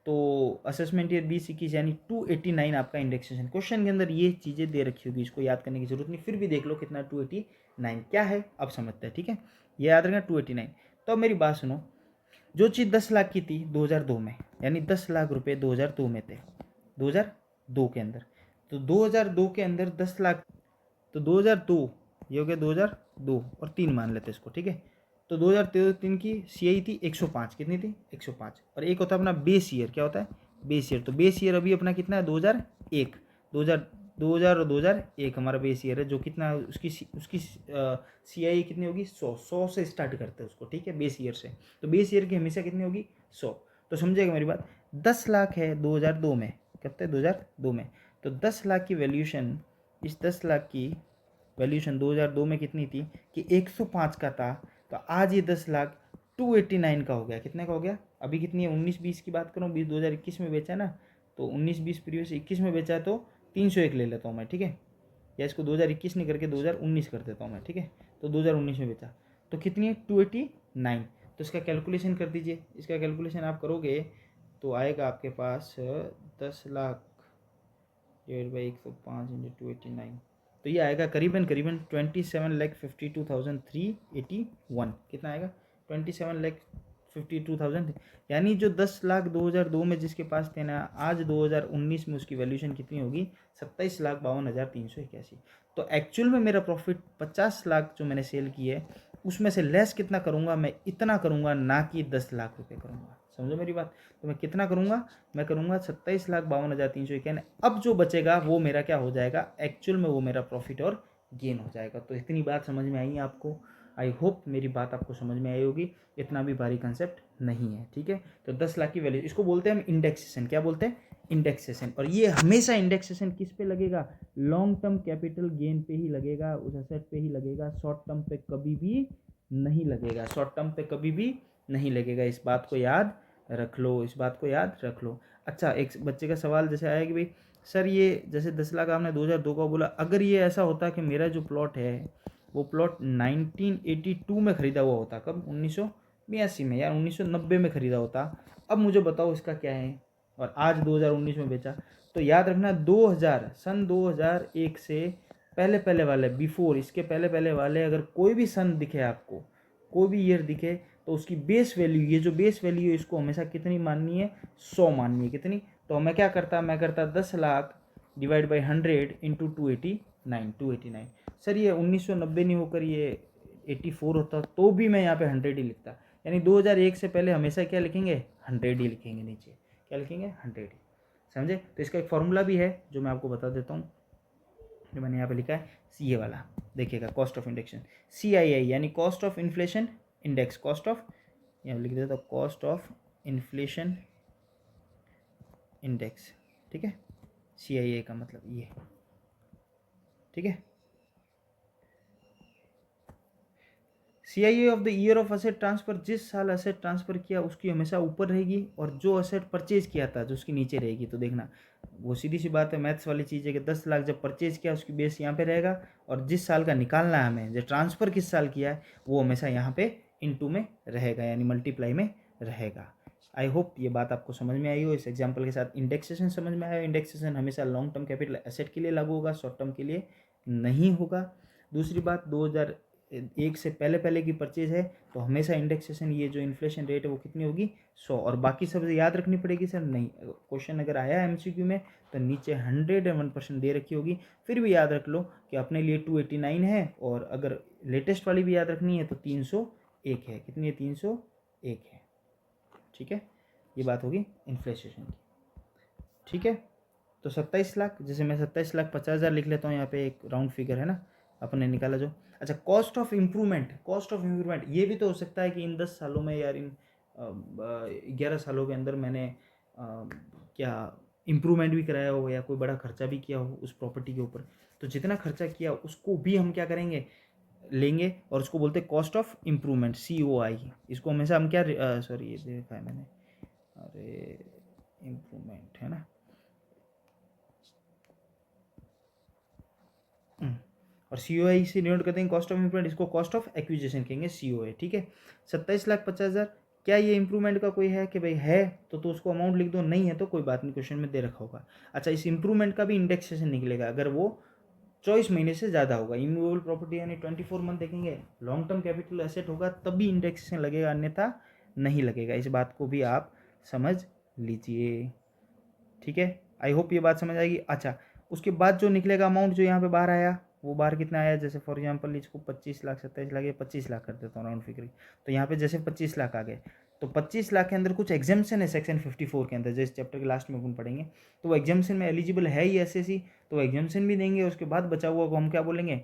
तो असेसमेंट ईयर 20-21 यानी 289 आपका इंडेक्सेशन, क्वेश्चन के अंदर ये चीज़ें दे रखी होगी, इसको याद करने की जरूरत नहीं, फिर भी देख लो कितना 289 क्या है, अब समझते हैं, ठीक है, ये याद रखना 289। तो अब मेरी बात सुनो, जो चीज़ 10 लाख की थी 2002 में, यानी 10 लाख रुपए 2002 में थे, 2002 के अंदर, तो 2002 के अंदर 10 लाख, तो 2002 ये हो गया 2002 और 3 मान लेते हैं इसको, ठीक है। तो 2003 की CI थी 105, कितनी थी 105, और एक होता है अपना बेस ईयर, क्या होता है बेस ईयर, तो बेस ईयर अभी अपना कितना है 2001, 2000 और 2001 हमारा बेस ईयर है, जो कितना उसकी CIE कितनी होगी 100 से स्टार्ट करते हैं उसको, ठीक है, बेस ईयर से। तो बेस ईयर की हमेशा कितनी होगी 100। तो समझिएगा मेरी बात, 10 लाख है 2002 में, कब तक 2002 में, तो 10 लाख की वैल्यूशन, इस 10 लाख की वैल्यूशन 2002 में कितनी थी कि 105 का था। तो आज ये 10 लाख 289 का हो गया। कितने का हो गया? अभी कितनी है 19-20 की बात करूँ, 2021 में बेचा है ना, तो 19-20 प्रीवियस 21 में बेचा है, तो 301 ले लेता हूँ मैं, ठीक है, या इसको 2021 नहीं करके 2019 कर देता हूँ मैं, ठीक है। तो 2019 में बेचा तो कितनी है 289। तो इसका कैलकुलेशन कर दीजिए, इसका कैलकुलेशन आप करोगे तो आएगा आपके पास 10 लाख डिवाइड बाई 105 इंटू 289, तो ये आएगा करीबन 27,52,381। कितना आएगा 27,52,000। यानी जो 10 लाख 2002 में जिसके पास थे ना, आज 2019 में उसकी वैल्यूशन कितनी होगी 27,52,381। तो एक्चुअल में मेरा प्रॉफिट 50 लाख जो मैंने सेल की है उसमें से लेस कितना करूँगा मैं, इतना करूँगा, ना कि 10 लाख रुपये करूँगा। समझो मेरी बात। तो मैं कितना करूँगा, मैं करूँगा 27,52,391। अब जो बचेगा वो मेरा क्या हो जाएगा, एक्चुअल में वो मेरा प्रॉफिट और गेन हो जाएगा। तो इतनी बात समझ में आई है आपको? आई होप मेरी बात आपको समझ में आई होगी, इतना भी भारी कंसेप्ट नहीं है, ठीक है। तो 10 लाख की वैल्यू, इसको बोलते हैं हम इंडेक्सेशन। क्या बोलते हैं? इंडेक्सेशन। और ये हमेशा इंडेक्सेशन किस पे लगेगा? लॉन्ग टर्म कैपिटल गेन पे ही लगेगा, उस एसेट पे ही लगेगा, शॉर्ट टर्म पे कभी भी नहीं लगेगा, शॉर्ट टर्म पे कभी भी नहीं लगेगा। इस बात को याद रख लो, इस बात को याद रख लो। अच्छा, एक बच्चे का सवाल जैसे आया कि भाई सर ये जैसे 10 लाख आपने 2002 का बोला, अगर ये ऐसा होता कि मेरा जो प्लॉट है वो प्लॉट 1982 में ख़रीदा हुआ होता, कब 1982 में, यार 1990 में ख़रीदा होता, अब मुझे बताओ इसका क्या है, और आज 2019 में बेचा। तो याद रखना 2000 सन 2001 से पहले पहले वाले, बिफोर इसके पहले पहले वाले, अगर कोई भी सन दिखे आपको, कोई भी ईयर दिखे, तो उसकी बेस वैल्यू, ये जो बेस वैल्यू है इसको हमेशा कितनी माननी है 100 माननी है। कितनी? तो मैं क्या करता, मैं करता 10 lakh divide by 100 into 289। Sir ये 1990 नहीं होकर ये 84 होता तो भी मैं यहाँ पे 100 ही लिखता। यानी 2001 से पहले हमेशा क्या लिखेंगे 100 ही लिखेंगे, नीचे क्या लिखेंगे 100 ही। समझे? तो इसका एक फॉर्मूला भी है जो मैं आपको बता देता हूँ, जो मैंने यहाँ पे लिखा है ये वाला, देखिएगा, कॉस्ट ऑफ इंडेक्शन, CII यानी cost of inflation index, cost of, यहाँ लिख देता हूँ कॉस्ट ऑफ इन्फ्लेशन इंडेक्स, ठीक है, CII का मतलब ये, ठीक है। CII of the year of asset transfer, जिस साल असेट ट्रांसफर किया उसकी हमेशा ऊपर रहेगी, और जो असेट परचेज किया था जो उसकी नीचे रहेगी। तो देखना वो सीधी सी बात है, मैथ्स वाली चीज़ है कि 10 लाख जब परचेज किया उसकी बेस यहाँ पे रहेगा, और जिस साल का निकालना है हमें, जो ट्रांसफ़र किस साल किया है वो हमेशा यहाँ पे इनटू में रहेगा, यानी मल्टीप्लाई में रहेगा। आई होप ये बात आपको समझ में आई हो। इस एग्जाम्पल के साथ इंडेक्सेशन समझ में आया। इंडेक्सेशन हमेशा लॉन्ग टर्म कैपिटल एसेट के लिए लागू होगा, शॉर्ट टर्म के लिए नहीं होगा। दूसरी बात, 2001 से पहले पहले की परचेज है तो हमेशा इंडेक्सेशन, ये जो इन्फ्लेशन रेट है वो कितनी होगी 100। और बाकी सब याद रखनी पड़ेगी सर, नहीं, क्वेश्चन अगर आया है MCQ में तो नीचे 101% दे रखी होगी, फिर भी याद रख लो कि अपने लिए 289 है, और अगर लेटेस्ट वाली भी याद रखनी है तो 301 है। कितनी है? 301 है, ठीक है। ये बात होगी इन्फ्लेशन की, ठीक है। तो 27 लाख, जैसे मैं 27,50,000 लिख लेता हूँ, यहाँ पे एक राउंड फिगर है ना अपने निकाला जो। अच्छा, cost of improvement, cost of improvement ये भी तो हो सकता है कि इन 10 सालों में, यार इन 11 सालों के अंदर मैंने क्या इम्प्रूवमेंट भी कराया हो, या कोई बड़ा खर्चा भी किया हो उस प्रॉपर्टी के ऊपर। तो जितना खर्चा किया उसको भी हम क्या करेंगे, लेंगे, और उसको बोलते हैं कॉस्ट ऑफ इम्प्रूवमेंट, COI। इसको हमेशा हम क्या, सॉरी ये देखा है मैंने, अरे इम्प्रूवमेंट है ना, और COI से डिनोट करते हैं कॉस्ट ऑफ इम्प्रूवमेंट, इसको कॉस्ट ऑफ एक्विजिशन कहेंगे, COI, ठीक है। 27,50,000, क्या ये इंप्रूवमेंट का कोई है कि भाई है तो उसको अमाउंट लिख दो, नहीं है तो कोई बात नहीं, क्वेश्चन में दे रखा होगा। अच्छा, इस इंप्रूवमेंट का भी इंडेक्सेशन निकलेगा अगर वो 24 महीने से ज़्यादा होगा। इमूवेबल प्रॉपर्टी यानी 24 मंथ देखेंगे, लॉन्ग टर्म कैपिटल एसेट होगा तभी इंडेक्सेशन लगेगा, अन्यथा नहीं लगेगा। इस बात को भी आप समझ लीजिए, ठीक है। आई होप ये बात समझ आएगी। अच्छा, उसके बाद जो निकलेगा अमाउंट जो यहाँ पे बाहर आया, वो बाहर कितना आया, जैसे फॉर एग्जांपल इसको 25 लाख 27 लाख या 25 लाख कर देता हूँ राउंड फिगर, तो यहाँ पे जैसे 25 लाख आ गए, तो तो 25 लाख के अंदर कुछ एग्जाम्शन है सेक्शन 54 के अंदर, जैसे चैप्टर के लास्ट में अपन पढ़ेंगे, तो वो एग्जाम्शन में एलिजिबल है ही एसएससी, तो एग्जाम्शन भी देंगे। उसके बाद बचा हुआ को हम क्या बोलेंगे,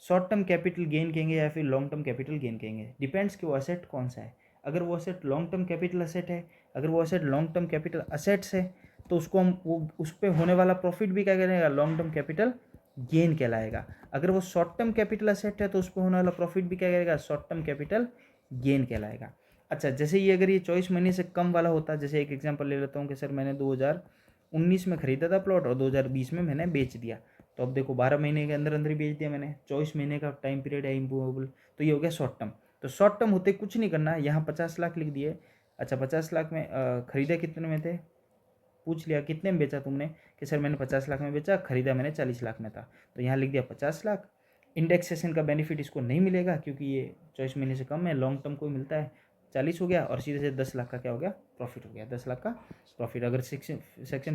शॉर्ट टर्म कैपिटल गेन कहेंगे या फिर लॉन्ग टर्म कैपिटल गेन कहेंगे, डिपेंड्स कि वो असेट कौन सा है। अगर वो asset long term capital asset है, अगर वो asset long term capital assets है, तो उसको हम वो उस पर होने वाला प्रॉफिट भी क्या करेगा, लॉन्ग टर्म कैपिटल गेन कहलाएगा। अगर वो शॉर्ट टर्म कैपिटल असेट है तो उस पर होने वाला प्रॉफिट भी क्या करेगा, शॉर्ट टर्म कैपिटल गेन कहलाएगा। अच्छा, जैसे ये अगर ये 24 महीने से कम वाला होता, जैसे एक एग्जांपल ले लेता हूँ कि सर मैंने 2019 में खरीदा था प्लॉट और 2020 में मैंने बेच दिया, तो अब देखो 12 महीने के अंदर अंदर ही बेच दिया मैंने, 24 महीने का टाइम पीरियड है इम्पूवेबल, तो ये हो गया शॉर्ट टर्म। तो शॉर्ट टर्म होते कुछ नहीं करना, यहाँ 50 लाख लिख दिए। अच्छा, 50 लाख में खरीदे कितने में थे, पूछ लिया कितने में बेचा तुमने, कि सर मैंने 50 लाख में बेचा, खरीदा मैंने 40 लाख में था, तो यहाँ लिख दिया 50 लाख। इंडेक्सेशन का बेनिफिट इसको नहीं मिलेगा क्योंकि ये 24 महीने से कम है, लॉन्ग टर्म को मिलता है, 40 हो गया, और सीधे से 10 लाख का क्या हो गया, प्रॉफिट हो गया, 10 लाख का प्रॉफिट। अगर सेक्शन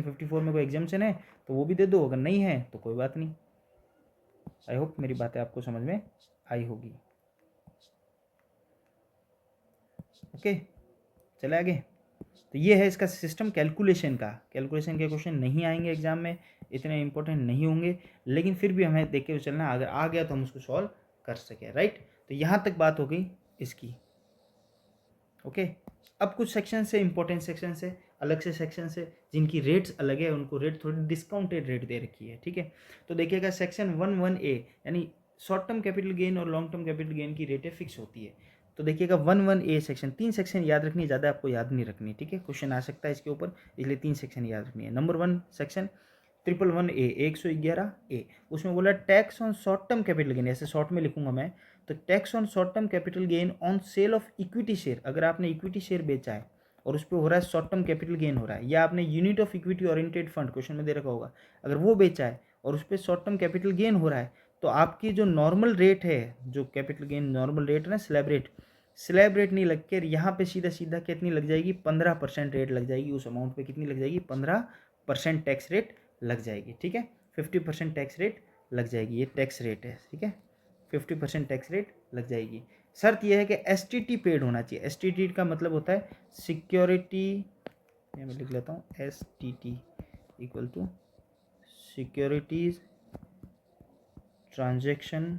54 में कोई एग्जाम्शन है तो वो भी दे दो, अगर नहीं है तो कोई बात नहीं। आई होप मेरी बातें आपको समझ में आई होगी। ओके, चले आगे। तो ये है इसका सिस्टम कैलकुलेशन का। कैलकुलेशन के क्वेश्चन नहीं आएंगे एग्जाम में, इतने इंपॉर्टेंट नहीं होंगे, लेकिन फिर भी हमें देख के चलना, अगर आ गया तो हम उसको सॉल्व कर सकें, राइट। तो यहाँ तक बात हो गई इसकी। ओके, अब कुछ सेक्शन से इंपॉर्टेंट सेक्शन से अलग से सेक्शन से जिनकी रेट्स अलग है, उनको रेट थोड़ी डिस्काउंटेड रेट दे रखी है, ठीक है। तो देखिएगा सेक्शन 11A यानी शॉर्ट टर्म कैपिटल गेन और लॉन्ग टर्म कैपिटल गेन की रेटें फिक्स होती है। तो देखिएगा 11A सेक्शन, 3 सेक्शन याद रखनी, ज़्यादा आपको याद नहीं रखनी, ठीक है, क्वेश्चन आ सकता है इसके ऊपर, इसलिए 3 सेक्शन याद रखनी है। नंबर 1 सेक्शन 111A 111A, उसमें बोला tax on short term capital gain, ऐसे शॉर्ट में लिखूंगा मैं, तो tax on short term capital gain on sale of equity share. अगर आपने इक्विटी शेयर बेचा है और उस पर हो रहा है शॉर्ट टर्म कैपिटल गेन हो रहा है, या आपने unit of equity oriented fund, question में दे रखा होगा, अगर वो बेचा है और उस पर शॉर्ट टर्म कैपिटल गेन हो रहा है, तो आपकी जो नॉर्मल रेट है, जो कैपिटल गेन नॉर्मल रेट है ना, स्लैब रेट नहीं लग कर यहाँ पे सीधा सीधा कितनी लग जाएगी, 15% रेट लग जाएगी उस अमाउंट पे, कितनी लग जाएगी, 15% टैक्स रेट लग जाएगी, ठीक है। 50% टैक्स रेट लग जाएगी, ये टैक्स रेट है, ठीक है, 50% टैक्स रेट लग जाएगी। शर्त यह है कि एसटीटी पेड होना चाहिए। एसटीटी का मतलब होता है सिक्योरिटी, मैं लिख लेता हूँ, STT equal to securities transaction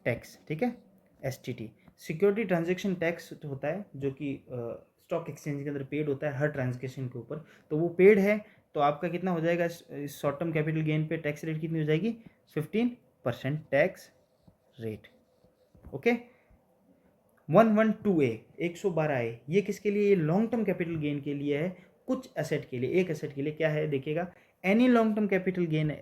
tax, ठीक है। एसटीटी सिक्योरिटी ट्रांजैक्शन टैक्स होता है जो कि स्टॉक एक्सचेंज के अंदर पेड होता है हर ट्रांजैक्शन के ऊपर, तो वो पेड है, तो आपका कितना हो जाएगा शॉर्ट टर्म कैपिटल गेन पे टैक्स रेट कितनी हो जाएगी, 15% tax rate. Okay, 112A 112A ये किसके लिए, ये लॉन्ग टर्म कैपिटल गेन के लिए है, कुछ एसेट के लिए, एक एसेट के लिए। क्या है देखिएगा, any long term capital gain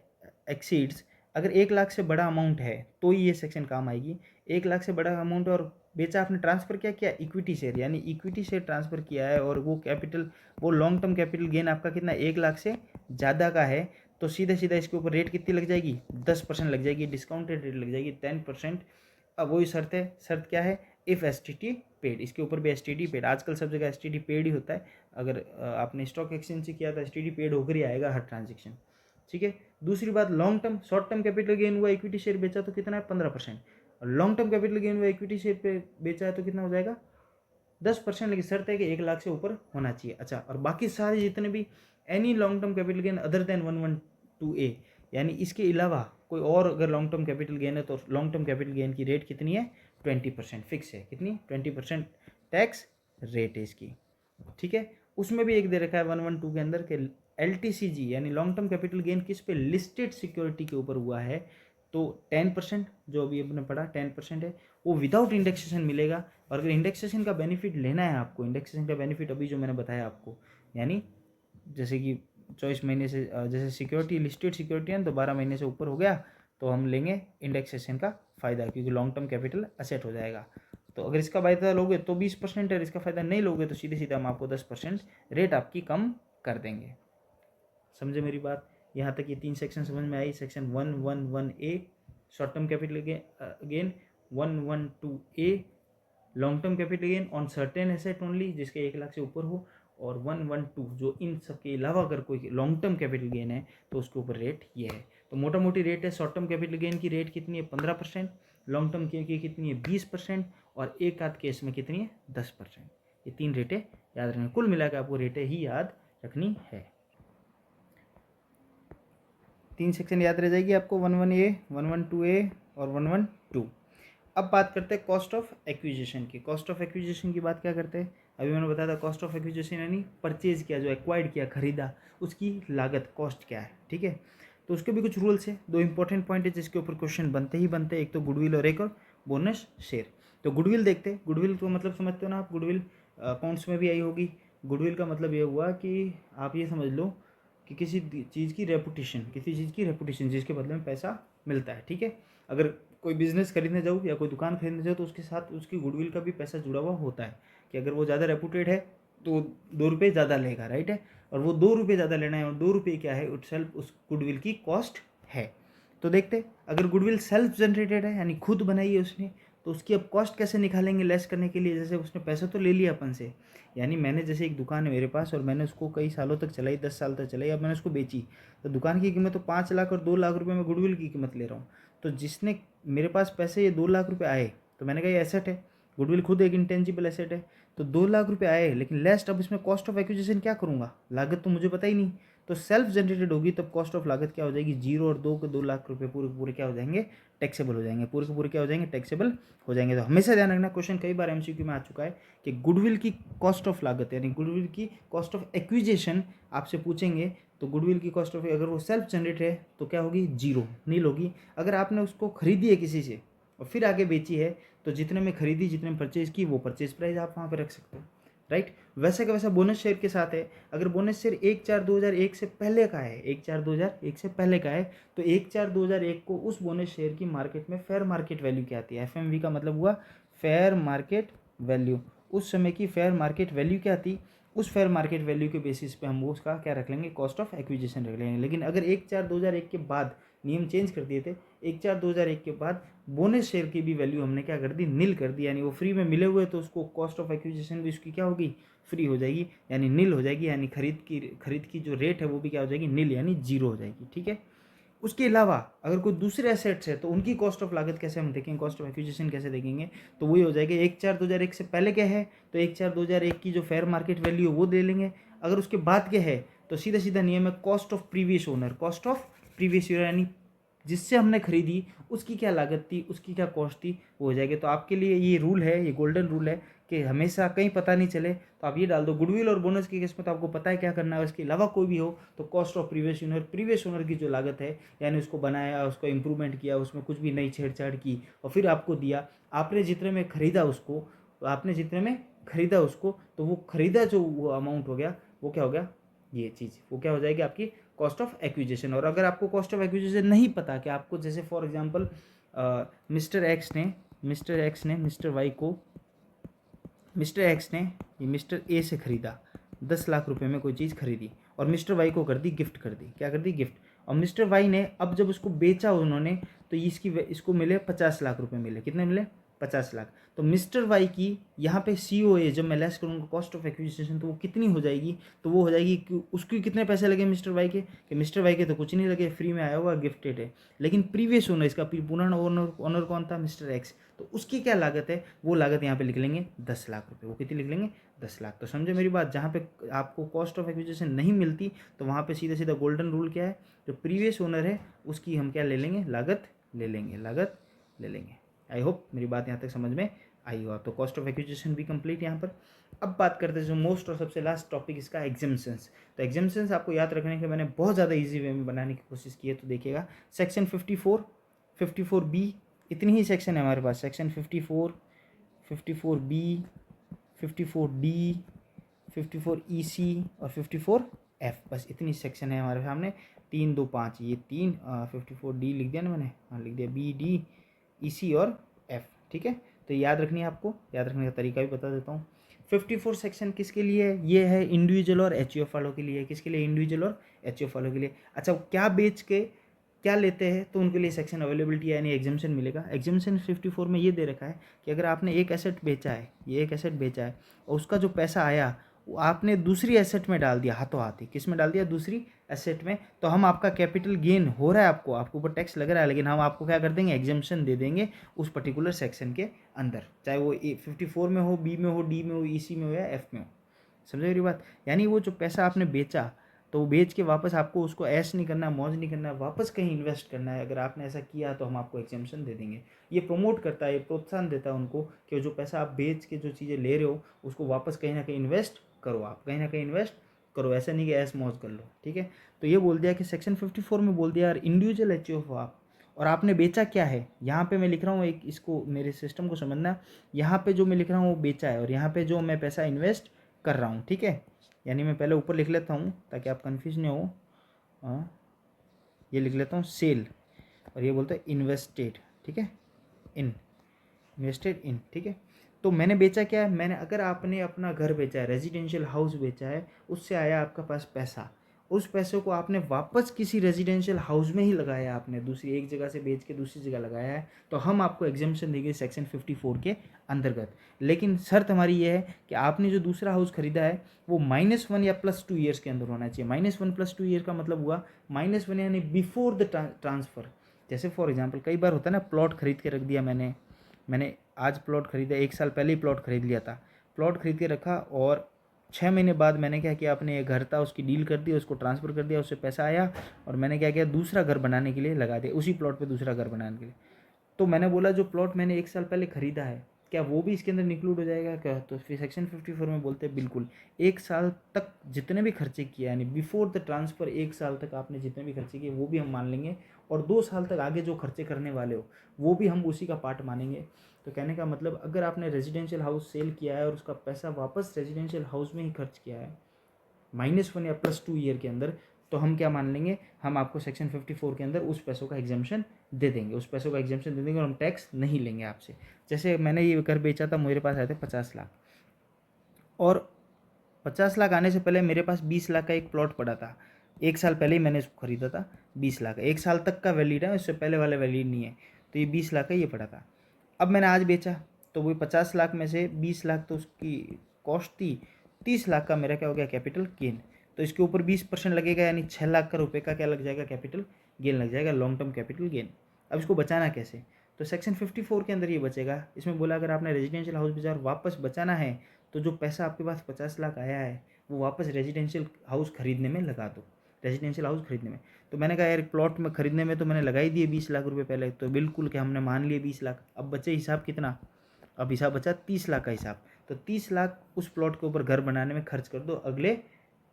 exceeds, अगर 1 लाख से बड़ा अमाउंट है तो ही ये सेक्शन काम आएगी। 1 लाख से बड़ा अमाउंट और बेचा, आपने ट्रांसफर क्या किया, इक्विटी शेयर, यानी इक्विटी शेयर ट्रांसफर किया है, और वो कैपिटल, वो लॉन्ग टर्म कैपिटल गेन आपका कितना, 1 लाख से ज़्यादा का है, तो सीधा सीधा इसके ऊपर रेट कितनी लग जाएगी, 10% लग जाएगी, डिस्काउंटेड रेट लग जाएगी 10%। अब वही शर्त है, शर्त क्या है, इफ़ एसटीटी पेड, इसके ऊपर भी एसटीटी पेड, आजकल सब जगह एसटीटी पेड ही होता है। अगर आपने स्टॉक एक्सचेंज से किया तो एसटीटी पेड होकर ही आएगा हर ट्रांजेक्शन, ठीक है। दूसरी बात, long term, short term capital gain हुआ, इक्विटी शेयर बेचा तो कितना है, 15%, और लॉन्ग टर्म कैपिटल गेन हुआ, इक्विटी शेयर पे बेचा है तो कितना हो जाएगा, 10%, लेकिन शर्त है कि 1 लाख से ऊपर होना चाहिए। अच्छा, और बाकी सारे जितने भी any long term capital gain other than 112A, यानी इसके अलावा कोई और अगर लॉन्ग टर्म कैपिटल गेन है तो लॉन्ग टर्म कैपिटल गेन की रेट कितनी है, 20% फिक्स है, कितनी, 20% टैक्स रेट है इसकी, ठीक है। उसमें भी एक दे रखा है 112 के अंदर के LTCG यानी लॉन्ग टर्म कैपिटल गेन किस पे, लिस्टेड सिक्योरिटी के ऊपर हुआ है, तो 10% जो अभी अपने पढ़ा 10% है, वो विदाउट इंडेक्सेशन मिलेगा। और अगर इंडेक्सेशन का बेनिफिट लेना है आपको, इंडेक्सेशन का बेनिफिट अभी जो मैंने बताया आपको, यानी जैसे कि 24 महीने से जैसे सिक्योरिटी लिस्टेड सिक्योरिटी है तो 12 महीने से ऊपर हो गया तो हम लेंगे इंडेक्सेशन का फ़ायदा, क्योंकि लॉन्ग टर्म कैपिटल असेट हो जाएगा। तो अगर इसका फ़ायदा लोगे तो 20% है, इसका फ़ायदा नहीं लोगे तो सीधे सीधा हम आपको 10% रेट आपकी कम कर देंगे। समझे मेरी बात, यहाँ तक ये 3 सेक्शन समझ में आई। Section 111A short term capital gain, 112A long term capital gain on certain asset only जिसके 1 लाख से ऊपर हो, और 112 जो इन सब के अलावा अगर कोई लॉन्ग टर्म कैपिटल गेन है तो उसके ऊपर रेट ये है। तो मोटा मोटी रेट है, शॉर्ट टर्म कैपिटल गेन की रेट कितनी है 15%, लॉन्ग टर्म की कितनी है 20%, और एक आध केस में कितनी है 10%। ये 3 रेटें याद रखनी, कुल मिलाकर आपको रेटें ही याद रखनी है। 3 सेक्शन याद रह जाएगी आपको, 11A, 11A और 11A। अब बात करते हैं कॉस्ट ऑफ एक्विजिशन की। कॉस्ट ऑफ एक्विजिशन की बात क्या करते हैं, अभी मैंने बताया था कॉस्ट ऑफ एक्विजिशन यानी परचेज किया, जो एक्वायर्ड किया, खरीदा, उसकी लागत, कॉस्ट क्या है, ठीक है। तो उसके भी कुछ रूल्स हैं, 2 इंपॉर्टेंट पॉइंट है जिसके ऊपर क्वेश्चन बनते ही बनते हैं, एक तो गुडविल और एक और बोनस शेयर। तो गुडविल देखते हैं, गुडविल को मतलब समझते हो ना आप, गुडविल अकाउंट्स में भी आई होगी। गुडविल का मतलब ये हुआ कि आप ये समझ लो कि किसी चीज़ की रेपुटेशन, किसी चीज़ की रेपुटेशन जिसके बदले में पैसा मिलता है, ठीक है। अगर कोई बिजनेस खरीदने जाऊँ या कोई दुकान खरीदने जाऊँ तो उसके साथ उसकी गुडविल का भी पैसा जुड़ा हुआ होता है, कि अगर वो ज़्यादा रेपुटेड है तो 2 रुपये ज़्यादा लेगा, राइट है। और वो 2 रुपये ज़्यादा लेना है, और 2 रुपये क्या है, इट सेल्फ उस गुडविल की कॉस्ट है। तो देखते अगर गुडविल सेल्फ जनरेटेड है यानी खुद बनाई है उसने, तो उसकी अब कॉस्ट कैसे निकालेंगे लेस करने के लिए। जैसे उसने पैसा तो ले लिया अपन से, यानी मैंने जैसे एक दुकान है मेरे पास और मैंने उसको कई सालों तक चलाई, 10 साल तक चलाई, अब मैंने उसको बेची, तो दुकान की कीमत तो 5 लाख और 2 लाख रुपये में गुडविल की कीमत ले रहा हूँ। तो जिसने मेरे पास पैसे ये 2 लाख रुपये आए, तो मैंने कहा ये एसेट है, गुडविल खुद एक इंटेंजिबल एसेट है, तो 2 लाख रुपये आए, लेकिन लेस्ट अब इसमें कॉस्ट ऑफ एक्विजिशन क्या करूँगा, लागत तो मुझे पता ही नहीं। तो सेल्फ जनरेटेड होगी तब कॉस्ट ऑफ लागत क्या हो जाएगी, 0 और 2 के 2 लाख रुपये पूरे पूरे क्या हो जाएंगे, टैक्सेबल हो जाएंगे, पूरे के पूरे क्या हो जाएंगे, टैक्सेबल हो जाएंगे। तो हमेशा ध्यान रखना, क्वेश्चन कई बार एमसीक्यू में आ चुका है कि गुडविल की कॉस्ट ऑफ लागत यानी गुडविल की कॉस्ट ऑफ एक्विजिशन आपसे पूछेंगे, तो गुडविल की कॉस्ट ऑफ अगर वो सेल्फ जनरेट है तो क्या होगी, 0, नील होगी। अगर आपने उसको खरीदी है किसी से और फिर आगे बेची है, तो जितने में खरीदी, जितने में परचेज की, वो परचेज प्राइस आप वहाँ पे रख सकते हो, राइट। वैसे का वैसा बोनस शेयर के साथ है। अगर बोनस शेयर 1/4/2001 से पहले का है, 1/4/2001 से पहले का है, तो 1/4/2001 को उस बोनस शेयर की मार्केट में फेयर मार्केट वैल्यू क्या आती है, एफएमवी का मतलब हुआ फेयर मार्केट वैल्यू। उस समय की फेयर मार्केट वैल्यू क्या थी, उस फेयर मार्केट वैल्यू के बेसिस पे हम वो उसका क्या रख लेंगे, कॉस्ट ऑफ एक्विजिशन रख लेंगे। लेकिन अगर 1/4/2001 के बाद नियम चेंज कर दिए थे, 1/4/2001 के बाद बोनस शेयर की भी वैल्यू हमने क्या कर दी, नील कर दी, यानी वो फ्री में मिले हुए, तो उसको कॉस्ट ऑफ एक्विजिशन भी उसकी क्या होगी, फ्री हो जाएगी, यानी नील हो जाएगी, यानी खरीद की जो रेट है वो भी क्या हो जाएगी, नील यानी 0 हो जाएगी, ठीक है। उसके अलावा अगर कोई दूसरे एसेट्स है तो उनकी कॉस्ट ऑफ लागत कैसे हम देखेंगे, कॉस्ट ऑफ एक्विजिशन कैसे देखेंगे, तो वही हो जाएगा 1/4/2001 से पहले क्या है, तो 1/4/2001 की जो फेयर मार्केट वैल्यू है वो दे लेंगे। अगर उसके बाद क्या है, तो सीधा सीधा नियम है cost of previous owner, cost of previous year, यानी जिससे हमने खरीदी उसकी क्या लागत थी, उसकी क्या कॉस्ट थी, वो हो जाएगी। तो आपके लिए ये रूल है, ये गोल्डन रूल है कि हमेशा कहीं पता नहीं चले तो आप ये डाल दो, गुडविल और बोनस की केस में तो आपको पता है क्या करना है, उसके अलावा कोई भी हो तो कॉस्ट ऑफ प्रीवियस ओनर की जो लागत है, यानी उसको बनाया, उसको इंप्रूवमेंट किया, उसमें कुछ भी नई छेड़छाड़ की और फिर आपको दिया, आपने जितने में खरीदा उसको, तो आपने जितने में खरीदा उसको, तो वो खरीदा जो वो अमाउंट हो गया, वो क्या हो गया, ये चीज़ वो क्या हो जाएगी आपकी कॉस्ट ऑफ एक्विजिशन। और अगर आपको कॉस्ट ऑफ एक्विजिशन नहीं पता कि आपको, जैसे फॉर एग्जांपल मिस्टर एक्स ने मिस्टर ए से ख़रीदा, 10 लाख रुपए में कोई चीज़ खरीदी और मिस्टर वाई को कर दी गिफ्ट, कर दी, क्या कर दी, गिफ्ट। और मिस्टर वाई ने अब जब उसको बेचा उन्होंने, तो इसको मिले 50 लाख रुपए मिले, कितने मिले, 50 लाख। तो मिस्टर वाई की यहाँ पे COA जब मैं लेस करूँगा कॉस्ट ऑफ एक्विजिशन, तो वो कितनी हो जाएगी, तो वो हो जाएगी कि उसके कितने पैसे लगे मिस्टर वाई के, कि मिस्टर वाई के तो कुछ नहीं लगे, फ्री में आया हुआ, गिफ्टेड है। लेकिन प्रीवियस ओनर, इसका पूर्ण ओनर कौन था, मिस्टर एक्स, तो उसकी क्या लागत है, वो लागत यहाँ पे लिख लेंगे 10 लाख रुपये। वो कितनी लिख लेंगे, 10 लाख। तो समझे मेरी बात, जहाँ पे आपको कॉस्ट ऑफ एक्विजिशन नहीं मिलती तो वहाँ पे सीधा सीधा गोल्डन रूल क्या है, जो प्रीवियस ओनर है उसकी हम क्या ले लेंगे, लागत ले लेंगे। आई होप मेरी बात यहाँ तक समझ में आई हो। तो कॉस्ट ऑफ एक्विजिशन भी कंप्लीट यहाँ पर। अब बात करते हैं जो मोस्ट और सबसे लास्ट टॉपिक इसका, एग्जेम्पशंस। तो एग्जेम्पशंस आपको याद रखने के मैंने बहुत ज़्यादा ईजी वे में बनाने की कोशिश की है, तो देखिएगा सेक्शन 54B, इतनी ही सेक्शन है हमारे पास, सेक्शन 54B, 54D, 54EC और 54F, बस इतनी सेक्शन है हमारे सामने, 3, 2, 5, ये 3, 54D लिख दिया ना मैंने, हाँ लिख दिया, BD, EC और F, ठीक है। तो याद रखनी है आपको, याद रखने का तरीका भी बता देता हूँ। 54 सेक्शन किसके लिए है, ये है इंडिविजुअल और HUF वालों के लिए, किसके लिए, इंडिविजुअल और HUF वालों के लिए। अच्छा, क्या बेच के क्या लेते हैं, तो उनके लिए सेक्शन अवेलेबिलिटी यानी एग्जाम्शन मिलेगा। एग्जाम्शन 54 में ये दे रखा है कि अगर आपने एक एसेट बेचा है, ये एक एसेट बेचा है और उसका जो पैसा आया वो आपने दूसरी एसेट में डाल दिया, हाथों हाथ ही, किस में डाल दिया, दूसरी एसेट में, तो हम आपका कैपिटल गेन हो रहा है, आपको ऊपर टैक्स लग रहा है, लेकिन हम आपको क्या कर देंगे, एग्जम्पशन दे देंगे उस पर्टिकुलर सेक्शन के अंदर, चाहे वो 54 में हो, बी में हो, डी में हो, ईसी में हो या एफ में हो। समझे मेरी बात? यानी वो जो पैसा आपने बेचा, तो वो बेच के वापस आपको उसको ऐश नहीं करना, मौज नहीं करना, वापस कहीं इन्वेस्ट करना है। अगर आपने ऐसा किया तो हम आपको एग्जम्पशन दे देंगे। ये प्रमोट करता है, ये प्रोत्साहन देता है उनको कि जो पैसा आप बेच के जो चीज़ें ले रहे हो उसको वापस कहीं ना कहीं इन्वेस्ट करो, आप कहीं ना कहीं इन्वेस्ट करो, ऐसा नहीं कि ऐश मौज कर लो। ठीक है, तो ये बोल दिया कि सेक्शन 54 में बोल दिया यार इंडिविजुअल एचयूएफ आप, और आपने बेचा क्या है, यहाँ पे मैं लिख रहा हूँ एक, इसको मेरे सिस्टम को समझना, यहाँ पे जो मैं लिख रहा हूँ वो बेचा है, और यहाँ पे जो मैं पैसा इन्वेस्ट कर रहा हूँ। ठीक है, यानी मैं पहले ऊपर लिख लेता हूँ ताकि आप कन्फ्यूज नहीं हो। हाँ, ये लिख लेता हूँ सेल, और ये बोलते हैं इन्वेस्टेड। ठीक है, इन्वेस्टेड इन। ठीक है, तो मैंने बेचा क्या है, मैंने, अगर आपने अपना घर बेचा है, रेजिडेंशियल हाउस बेचा है, उससे आया आपका पास पैसा, उस पैसे को आपने वापस किसी रेजिडेंशियल हाउस में ही लगाया, आपने दूसरी एक जगह से बेच के दूसरी जगह लगाया है, तो हम आपको एग्जम्पशन देंगे सेक्शन 54 के अंतर्गत। लेकिन शर्त हमारी ये है कि आपने जो दूसरा हाउस खरीदा है वो -1 या +2 ईयर्स के अंदर होना चाहिए। -1 +2 ईयर का मतलब हुआ -1 यानी बिफोर द ट्रांसफ़र। जैसे फॉर एग्जाम्पल कई बार होता है ना, प्लॉट खरीद के रख दिया मैंने आज प्लॉट खरीदा, 1 साल पहले ही प्लॉट खरीद लिया था, प्लॉट खरीद के रखा, और 6 महीने बाद मैंने क्या किया, अपने एक घर था उसकी डील कर दी, उसको ट्रांसफ़र कर दिया, उससे पैसा आया, और मैंने क्या किया, दूसरा घर बनाने के लिए लगा दिया, उसी प्लॉट पे दूसरा घर बनाने के लिए। तो मैंने बोला जो प्लॉट मैंने 1 साल पहले खरीदा है, क्या वो भी इसके अंदर इंक्लूड हो जाएगा क्या? तो फिर सेक्शन 54 में बोलते हैं बिल्कुल, 1 साल तक जितने भी खर्चे किए, यानी बिफोर द ट्रांसफ़र 1 साल तक आपने जितने भी खर्चे किए वो भी हम मान लेंगे, और 2 साल तक आगे जो खर्चे करने वाले हो वो भी हम उसी का पार्ट मानेंगे। तो कहने का मतलब, अगर आपने रेजिडेंशियल हाउस सेल किया है और उसका पैसा वापस रेजिडेंशियल हाउस में ही खर्च किया है -1 या +2 ईयर के अंदर, तो हम क्या मान लेंगे, हम आपको सेक्शन 54 के अंदर उस पैसों का एग्जाम्पशन दे देंगे, उस पैसों का एग्जाम्पशन दे देंगे, और हम टैक्स नहीं लेंगे आपसे। जैसे मैंने ये घर बेचा था, मेरे पास आए थे 50 लाख, और 50 लाख आने से पहले मेरे पास 20 लाख का एक प्लॉट पड़ा था, 1 साल पहले ही मैंने इसको खरीदा था, 20 लाख, 1 साल तक का वैलिड है, उससे पहले वाला वैलिड नहीं है, तो ये 20 लाख का ये पड़ा था। अब मैंने आज बेचा, तो वो 50 लाख में से 20 लाख तो उसकी कॉस्ट थी, 30 लाख का मेरा क्या हो गया, कैपिटल गेन। तो इसके ऊपर 20% लगेगा, यानी 6 लाख का रुपये का क्या लग जाएगा, कैपिटल गेन लग जाएगा, लॉन्ग टर्म कैपिटल गेन। अब इसको बचाना कैसे, तो सेक्शन 54 के अंदर ये बचेगा। इसमें बोला अगर आपने रेजिडेंशियल हाउस बाजार वापस बचाना है, तो जो पैसा आपके पास 50 लाख आया है वो वापस रेजिडेंशियल हाउस खरीदने में लगा दो, रेजिडेंशियल हाउस खरीदने में। तो मैंने कहा यार प्लॉट में खरीदने में तो मैंने लगा ही दिए 20 लाख रुपए पहले, तो बिल्कुल कि हमने मान लिए 20 लाख, अब बचे हिसाब कितना, अब हिसाब बचा 30 लाख का हिसाब। तो 30 लाख उस प्लॉट के ऊपर घर बनाने में खर्च कर दो अगले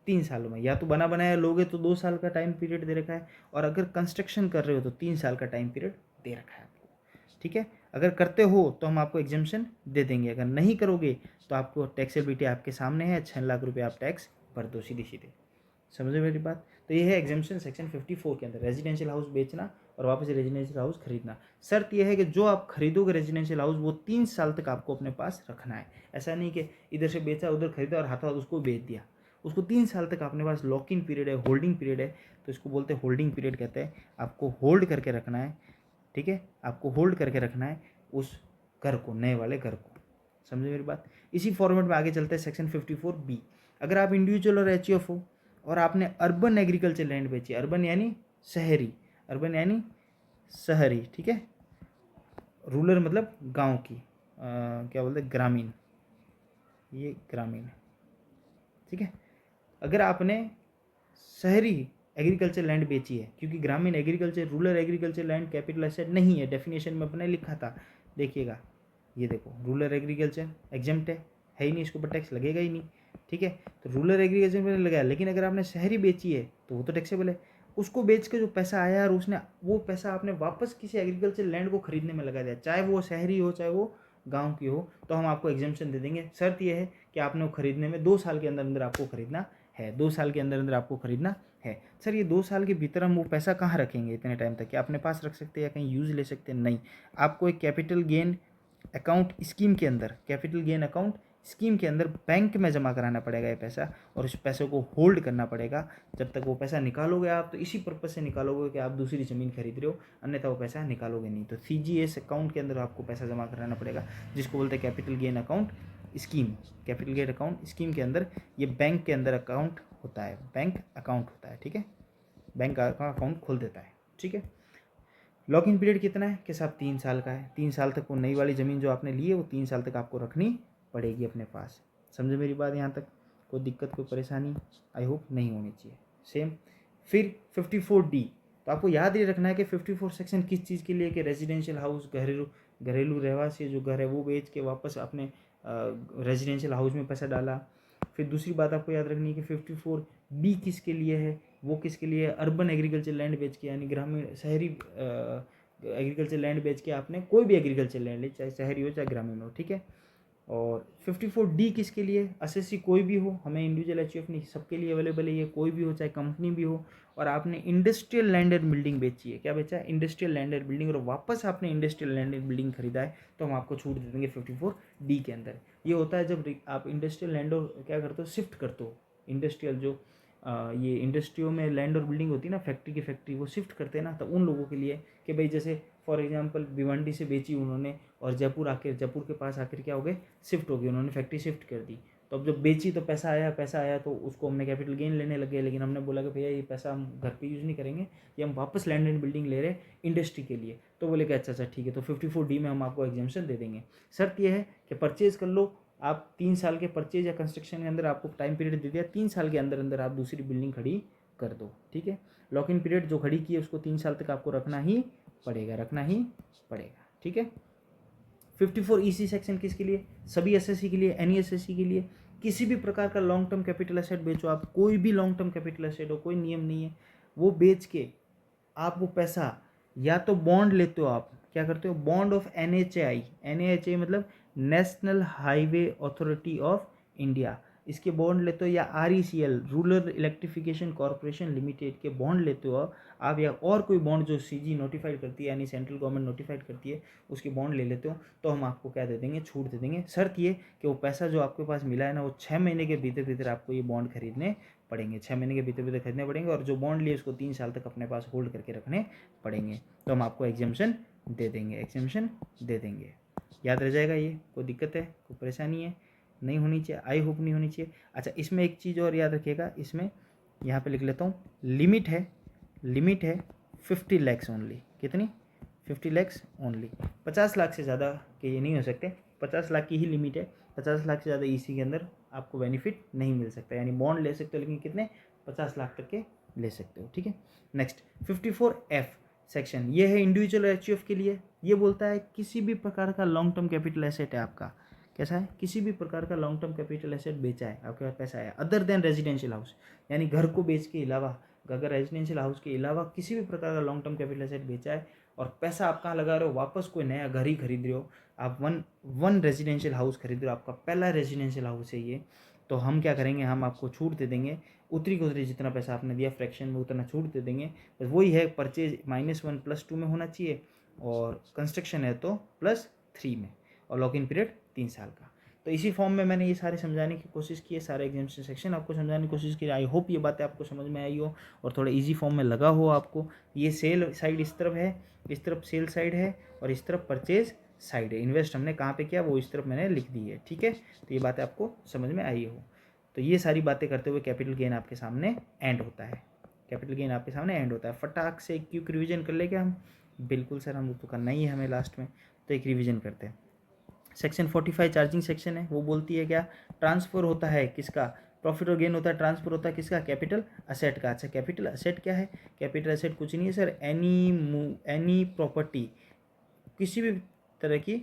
3 सालों में, या तो बना बनाया लोगे तो 2 साल का टाइम पीरियड दे रखा है, और अगर कंस्ट्रक्शन कर रहे हो तो 3 साल का टाइम पीरियड दे रखा है आपको। ठीक है, अगर करते हो तो हम आपको एग्जाम्पशन दे देंगे, अगर नहीं करोगे तो आपको टैक्सेबिलिटी आपके सामने है, 6 लाख रुपये आप टैक्स भर दो सीधे सीधे। समझे मेरी बात? तो ये है एग्जाम्पशन सेक्शन 54 के अंदर, रेजिडेंशियल हाउस बेचना और वापस रेजिडेंशियल हाउस खरीदना। शर्त यह है कि जो आप खरीदोगे रेजिडेंशियल हाउस वो 3 साल तक आपको अपने पास रखना है। ऐसा नहीं कि इधर से बेचा उधर खरीदा और हाथों हाथ उसको बेच दिया, उसको 3 साल तक अपने पास लॉक इन पीरियड है, होल्डिंग पीरियड है, तो इसको बोलते हैं होल्डिंग पीरियड कहते हैं। आपको होल्ड करके रखना है, ठीक है, आपको होल्ड करके रखना है उस घर को, नए वाले घर को। समझे मेरी बात? इसी फॉर्मेट में आगे चलते हैं सेक्शन 54B। अगर आप इंडिविजुअल और एचयूएफ हो और आपने अर्बन एग्रीकल्चर लैंड बेची, अर्बन यानी शहरी, अर्बन यानी शहरी, ठीक है, रूरल मतलब गांव की, क्या बोलते हैं, ग्रामीण, ये ग्रामीण है, ठीक है। अगर आपने शहरी एग्रीकल्चर लैंड बेची है, क्योंकि ग्रामीण agriculture, rural agriculture land capital asset नहीं है, डेफिनेशन में अपने लिखा था, देखिएगा, ये देखो रूरल एग्रीकल्चर एग्जम्प्ट है ही नहीं, इसके ऊपर टैक्स लगेगा ही नहीं, ठीक है। तो रूरल एग्रीकल्चर में लगाया, लेकिन अगर आपने शहरी बेची है तो वो तो टैक्सेबल है। उसको बेच के जो पैसा आया और उसने वो पैसा आपने वापस किसी एग्रीकल्चर लैंड को खरीदने में लगा दिया, चाहे वो शहरी हो चाहे वो गाँव की हो, तो हम आपको एग्जाम्पशन दे देंगे। शर्त यह है कि आपने वो खरीदने में 2 साल के अंदर अंदर आपको खरीदना है, 2 साल के अंदर अंदर आपको खरीदना है। सर ये 2 साल के भीतर हम वो पैसा कहाँ रखेंगे इतने टाइम तक, क्या अपने पास रख सकते हैं या कहीं यूज़ ले सकते हैं? नहीं, आपको एक कैपिटल गेन अकाउंट स्कीम के अंदर, कैपिटल गेन अकाउंट स्कीम के अंदर बैंक में जमा कराना पड़ेगा ये पैसा, और इस पैसे को होल्ड करना पड़ेगा जब तक वो पैसा निकालोगे आप, तो इसी पर्पज़ से निकालोगे कि आप दूसरी ज़मीन खरीद रहे हो, अन्यथा वो पैसा निकालोगे नहीं। तो CGS अकाउंट के अंदर आपको पैसा जमा कराना पड़ेगा, जिसको बोलते हैं capital gain account scheme. Capital gain account scheme के अंदर ये बैंक के अंदर अकाउंट होता है, बैंक अकाउंट होता है, ठीक है। बैंक का अकाउंट खोल देता है। ठीक है, लॉक इन पीरियड कितना है कि साहब 3 साल का है। 3 साल तक वो नई वाली ज़मीन जो आपने ली है वो 3 साल तक आपको रखनी पड़ेगी अपने पास। समझे मेरी बात यहाँ तक? कोई दिक्कत कोई परेशानी आई होप नहीं होनी चाहिए। सेम फिर 54D, तो आपको याद ही रखना है कि 54 सेक्शन किस चीज़ के लिए कि रेजिडेंशियल हाउस, घरेलू रहवासी जो घर है वो बेच के वापस अपने रेजिडेंशियल हाउस में पैसा डाला। फिर दूसरी बात आपको याद रखनी है कि 54B किसके लिए है, वो किसके लिए है, अर्बन एग्रीकल्चर लैंड बेच के, यानी ग्रामीण शहरी एग्रीकल्चर लैंड बेच के आपने कोई भी एग्रीकल्चर लैंड ले, चाहे शहरी हो चाहे ग्रामीण हो। ठीक है, और 54D किसके लिए, एसएससी कोई भी हो, हमें इंडिविजुअल एचयूएफ नहीं, सबके लिए अवेलेबल है ये, कोई भी हो चाहे कंपनी भी हो, और आपने इंडस्ट्रियल लैंड एंड बिल्डिंग बेची है। क्या बेचा है? इंडस्ट्रियल लैंड एंड बिल्डिंग, और वापस आपने इंडस्ट्रियल लैंड एंड बिल्डिंग खरीदा है तो हम आपको छूट दे देंगे 54D के अंदर। ये होता है जब आप इंडस्ट्रियल लैंड और क्या करते हो, शिफ्ट करते हो। इंडस्ट्रियल जो ये इंडस्ट्रियों में लैंड और बिल्डिंग होती है ना, फैक्ट्री की फैक्ट्री वो शिफ्ट करते हैं ना, तो उन लोगों के लिए कि भाई जैसे फॉर एग्जांपल भिवंडी से बेची उन्होंने और जयपुर के पास आकर क्या हो गए, शिफ्ट हो गई, उन्होंने फैक्ट्री शिफ्ट कर दी। तो अब जब बेची तो पैसा आया तो उसको हमने कैपिटल गेन लेने लगे, लेकिन हमने बोला कि भैया ये पैसा हम घर पे यूज़ नहीं करेंगे, ये हम वापस लैंड एंड बिल्डिंग ले रहे हैं इंडस्ट्री के लिए। तो बोले कि अच्छा ठीक है, तो 54D में हम आपको एग्जाम्पशन दे देंगे। शर्त यह है कि परचेज कर लो आप, 3 साल के परचेज या कंस्ट्रक्शन के अंदर आपको टाइम पीरियड दे दिया, 3 साल के अंदर अंदर आप दूसरी बिल्डिंग खड़ी कर दो। ठीक है, लॉक इन पीरियड जो खड़ी की है उसको 3 साल तक आपको रखना ही पड़ेगा। ठीक है, 54EC सेक्शन किसके लिए? सभी एसएससी के लिए, एनी एसएससी के लिए। किसी भी प्रकार का लॉन्ग टर्म कैपिटल एसेट बेचो आप, कोई भी लॉन्ग टर्म कैपिटल एसेट हो, कोई नियम नहीं है, वो बेच के आप वो पैसा या तो बॉन्ड लेते हो, आप क्या करते हो, बॉन्ड ऑफ NHAI मतलब national highway authority of India, इसके बॉन्ड लेते हो, या RECL rural electrification corporation limited के बॉन्ड लेते हो आप, या और कोई बॉन्ड जो CG नोटिफाइड करती है यानी सेंट्रल गवर्नमेंट नोटिफाइड करती है उसके बॉन्ड ले लेते हो, तो हम आपको क्या दे देंगे, छूट दे देंगे। शर्त ये कि वो पैसा जो आपके पास मिला है ना, वो 6 महीने के भीतर आपको ये बॉन्ड खरीदने पड़ेंगे, 6 महीने के भीतर खरीदने पड़ेंगे, और जो बॉन्ड लिए उसको 3 साल तक अपने पास होल्ड करके रखने पड़ेंगे। तो हम आपको एग्जाम्पशन दे देंगे। याद रह जाएगा ये? कोई दिक्कत है, कोई परेशानी है? नहीं होनी चाहिए, आई होप नहीं होनी चाहिए। अच्छा, इसमें एक चीज़ और याद रखिएगा, इसमें यहाँ पे लिख लेता हूँ, लिमिट है 50 लाख ओनली। कितनी? 50 लाख ओनली। 50 लाख से ज़्यादा के ये नहीं हो सकते, 50 लाख की ही लिमिट है। 50 लाख से ज़्यादा EC के अंदर आपको बेनिफिट नहीं मिल सकता, यानी बॉन्ड ले सकते हो लेकिन कितने, 50 लाख तक के ले सकते हो। ठीक है, नेक्स्ट 54F सेक्शन, ये है इंडिविजुअल एचयूएफ के लिए। ये बोलता है किसी भी प्रकार का लॉन्ग टर्म कैपिटल एसेट है आपका, कैसा है, किसी भी प्रकार का लॉन्ग टर्म कैपिटल एसेट बेचा है, आपके पास पैसा आया अदर देन रेजिडेंशियल हाउस, यानी घर को बेच के अलावा, अगर रेजिडेंशियल हाउस के अलावा किसी भी प्रकार का लॉन्ग टर्म कैपिटल एसेट बेचा है, और पैसा आप कहाँ लगा रहे हो, वापस कोई नया घर ही खरीद रहे हो आप, वन रेजिडेंशियल हाउस खरीद रहे हो, आपका पहला रेजिडेंशियल हाउस है ये, तो हम क्या करेंगे, हम आपको छूट दे देंगे, उतरी जितना पैसा आपने दिया फ्रैक्शन में उतना छूट दे देंगे। बस वही है, परचेज -1 +2 में होना चाहिए, और कंस्ट्रक्शन है तो +3 में, और लॉक इन पीरियड 3 साल का। तो इसी फॉर्म में मैंने ये सारे समझाने की कोशिश की है, सारे एग्जाम्पशन सेक्शन आपको समझाने की कोशिश की। आई होप ये बातें आपको समझ में आई हो और थोड़ा इजी फॉर्म में लगा हो आपको। ये सेल साइड इस तरफ है, इस तरफ सेल साइड है, और इस तरफ परचेज साइड है। इन्वेस्ट हमने कहाँ पे किया वो इस तरफ मैंने लिख दी है। ठीक है, तो ये बातें आपको समझ में आई हो। तो ये सारी बातें करते हुए कैपिटल गेन आपके सामने एंड होता है। कैपिटल गेन आपके सामने एंड होता है। फटाक से एक क्विक रिवीजन कर ले क्या हम? बिल्कुल सर, हम तो करना ही है हमें लास्ट में, तो एक रिवीजन करते हैं। सेक्शन 45 चार्जिंग सेक्शन है, वो बोलती है क्या, ट्रांसफ़र होता है किसका, प्रॉफिट और गेन होता है, ट्रांसफ़र होता है किसका, कैपिटल असेट का। अच्छा, कैपिटल असेट क्या है? कैपिटल असेट कुछ नहीं है सर, एनी प्रॉपर्टी, किसी भी तरह की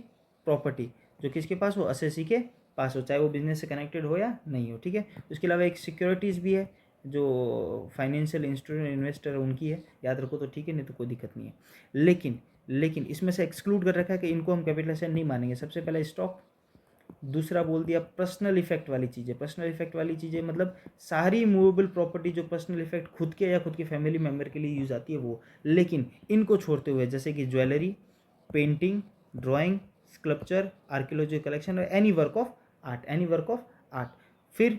प्रॉपर्टी जो किसके पास हो, एसएससी के पास हो, चाहे वो बिजनेस से कनेक्टेड हो या नहीं हो। ठीक है, उसके अलावा एक सिक्योरिटीज़ भी है जो फाइनेंशियल इंस्टीट्यूट इन्वेस्टर उनकी है, याद रखो तो ठीक है, नहीं तो कोई दिक्कत नहीं है। लेकिन इसमें से एक्सक्लूड कर रखा है कि इनको हम कैपिटल असेट नहीं मानेंगे। सबसे पहले स्टॉक, दूसरा बोल दिया पर्सनल इफेक्ट वाली चीज़ें। पर्सनल इफेक्ट वाली चीज़ें मतलब सारी मूवेबल प्रॉपर्टी जो पर्सनल इफेक्ट खुद के या खुद के फैमिली मेम्बर के लिए यूज़ आती है वो, लेकिन इनको छोड़ते हुए जैसे कि jewellery, painting, drawing, sculpture, archaeology collection और एनी वर्क ऑफ आर्ट। फिर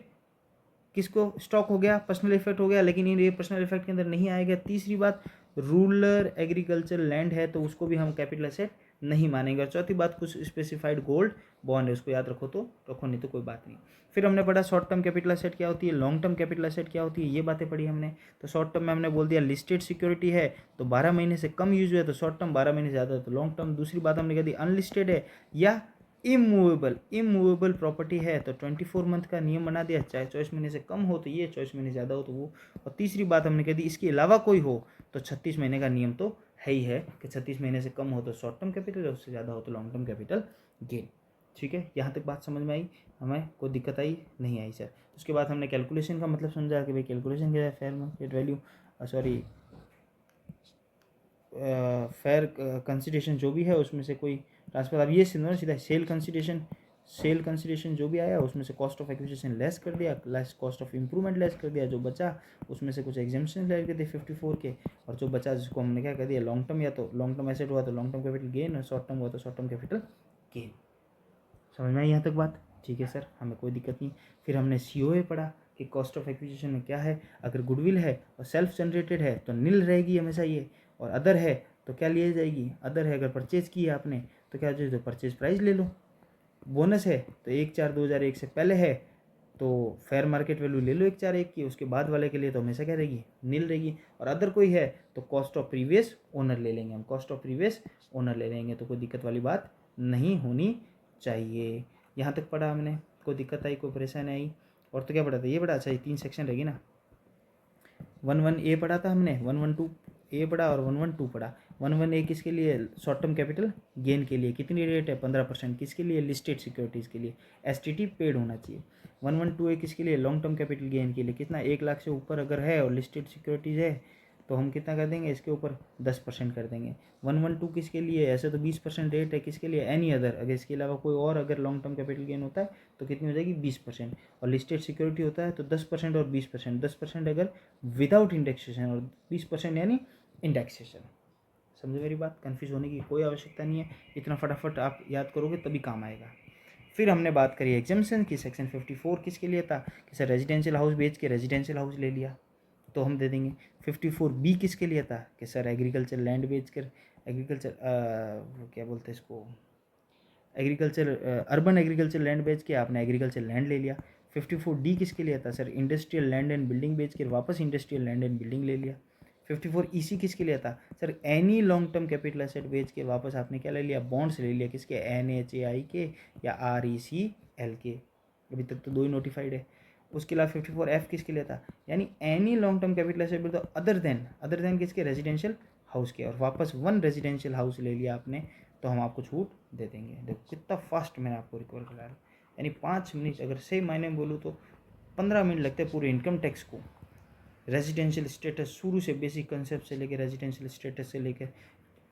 किसको स्टॉक हो गया, पर्सनल इफेक्ट हो गया, लेकिन ये पर्सनल इफेक्ट के अंदर नहीं आएगा। तीसरी बात, रूरल एग्रीकल्चर लैंड है तो उसको भी हम कैपिटल एसेट नहीं मानेंगे। और चौथी बात, कुछ स्पेसिफाइड गोल्ड बॉन्ड है, उसको याद रखो तो रखो, नहीं तो कोई बात नहीं। फिर हमने पढ़ा शॉर्ट टर्म कैपिटल एसेट क्या होती है, लॉन्ग टर्म कैपिटल एसेट क्या होती है, ये बातें पढ़ी हमने। तो शॉर्ट टर्म में हमने बोल दिया लिस्टेड सिक्योरिटी है तो 12 महीने से कम यूज हुआ तो शॉर्ट टर्म, 12 महीने से ज़्यादा तो लॉन्ग टर्म। दूसरी बात हमने कह दी अनलिस्टेड है या इमूवेबल प्रॉपर्टी है तो 24 मंथ का नियम बना दिया, चाहे 24 महीने से कम हो तो ये, 24 महीने ज़्यादा हो तो वो। और तीसरी बात हमने कह दी इसके अलावा कोई हो तो 36 महीने का नियम तो है ही है कि 36 महीने से कम हो तो शॉर्ट टर्म कैपिटल और उससे ज़्यादा हो तो लॉन्ग टर्म कैपिटल गेन। ठीक है, यहाँ तक बात समझ में आई, हमें कोई दिक्कत आई नहीं आई सर। उसके बाद हमने कैलकुलेशन का मतलब समझा कि भाई कैलकुलेशन क्या है, fair market value, sorry fair consideration जो भी है उसमें से कोई ट्रांसफर। अब ये समझो सीधा सेल कंसिडरेशन जो भी आया उसमें से कॉस्ट ऑफ एक्विजिशन लेस कर दिया, less cost of improvement less कर दिया, जो बचा उसमें से कुछ एग्जाम्पशन ले दिए 54 के, और जो बचा जिसको हमने क्या कर दिया लॉन्ग टर्म, या तो लॉन्ग टर्म एसेट हुआ तो लॉन्ग टर्म कैपिटल गेन, और शॉर्ट टर्म हुआ तो शॉर्ट टर्म कैपिटल गेन। समझ में आई यहाँ तक बात? ठीक है सर, हमें कोई दिक्कत नहीं। फिर हमने COA पढ़ा कि कॉस्ट ऑफ एक्विजिशन में क्या है, अगर गुडविल है और सेल्फ जनरेटेड है तो नील रहेगी हमेशा ये, और अदर है तो क्या लिए जाएगी, अदर है अगर परचेज की है आपने तो क्या जो परचेज प्राइस ले लो, बोनस है तो 1/4/2001 से पहले है तो फेयर मार्केट वैल्यू ले लो 1/4/1 की, उसके बाद वाले के लिए तो हमेशा क्या रहेगी, नील रहेगी। और अदर कोई है तो कॉस्ट ऑफ प्रीवियस ओनर ले लेंगे हम, कॉस्ट ऑफ प्रीवियस ओनर ले लेंगे, तो कोई दिक्कत वाली बात नहीं होनी चाहिए। यहाँ तक पढ़ा हमने, कोई दिक्कत आई, कोई परेशानी आई? और तो क्या पढ़ा था, ये पढ़ा, अच्छा ये 3 सेक्शन रहेगी ना। 11A पढ़ा था हमने, 112A पढ़ा और 112 पढ़ा। 11A किसके लिए, शॉर्ट टर्म कैपिटल गेन के लिए, कितनी रेट है 15%, किसके लिए, लिस्टेड सिक्योरिटीज़ के लिए, STT पेड होना चाहिए। 112A किसके लिए, लॉन्ग टर्म कैपिटल गेन के लिए, कितना 1 लाख से ऊपर अगर है और लिस्टेड सिक्योरिटीज़ है तो हम कितना कर देंगे, इसके ऊपर 10% कर देंगे। 112 किसके लिए, ऐसे तो 20% रेट है, किसके लिए, एनी अदर, अगर इसके अलावा कोई और अगर लॉन्ग टर्म कैपिटल गेन होता है तो कितनी हो जाएगी 20%, और लिस्टेड सिक्योरिटी होता है तो 10% और 20%, 10% अगर विदाउट इंडेक्सेशन और 20% यानी इंडेक्सेशन। समझे मेरी बात? कन्फ्यूज होने की कोई आवश्यकता नहीं है, इतना फटाफट आप याद करोगे तभी काम आएगा। फिर हमने बात करी एग्जाम्पशन की, सेक्शन 54 किसके लिए था कि सर रेजिडेंशियल हाउस बेच के रेजिडेंशियल हाउस ले लिया तो हम दे देंगे। 54B किसके लिए था कि सर एग्रीकल्चर लैंड बेच कर, एग्रीकल्चर क्या बोलते हैं इसको, एग्रीकल्चर अर्बन एग्रीकल्चर लैंड बेच के आपने एग्रीकल्चर लैंड ले लिया। 54D किसके लिए था sir, industrial land and building बेच के वापस इंडस्ट्रियल लैंड एंड बिल्डिंग ले लिया। 54EC किसके लिए था sir, any long term capital asset बेच के वापस आपने क्या ले लिया, बॉन्ड्स ले लिया, किसके, NHAI के या RECL के, अभी तक तो 2 ही नोटिफाइड है। उसके अलावा 54F किसके लिए था, यानी any long term capital asset तो अदर देन किसके, रेजिडेंशियल हाउस के, और वापस 1 रेजिडेंशियल हाउस ले लिया आपने तो हम आपको छूट दे देंगे। देखो कितना फास्ट मैंने आपको रिकवर करा है, यानी 5 मिनट, अगर सही मायने में बोलूँ तो 15 मिनट लगते हैं पूरे इनकम टैक्स को, रेजिडेंशियल स्टेटस शुरू से, बेसिक कंसेप्ट से लेकर रेजिडेंशियल स्टेटस से लेकर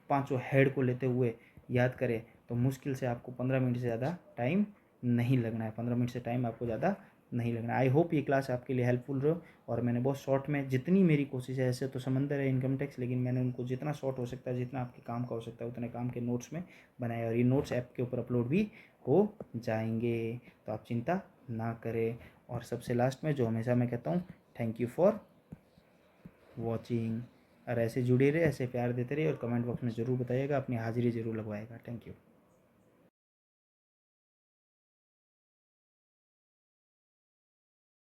5 हेड को लेते हुए याद करें तो मुश्किल से आपको 15 मिनट से ज़्यादा टाइम नहीं लगना है, 15 मिनट से टाइम आपको ज़्यादा नहीं लगना। आई होप ये क्लास आपके लिए हेल्पफुल रहो, और मैंने बहुत शॉर्ट में, जितनी मेरी कोशिश है, ऐसे तो समंदर है इनकम टैक्स, लेकिन मैंने उनको जितना शॉर्ट हो सकता है, जितना आपके काम का हो सकता है उतने काम के नोट्स में बनाए, और ये नोट्स ऐप के ऊपर अपलोड भी हो जाएंगे, तो आप चिंता ना करें। और सबसे लास्ट में जो हमेशा मैं कहता हूँ, थैंक यू फॉर वॉचिंग। और ऐसे जुड़े रहे, ऐसे प्यार देते रहे, और कमेंट बॉक्स में ज़रूर बताइएगा, अपनी हाजिरी ज़रूर लगवाएगा। Thank you.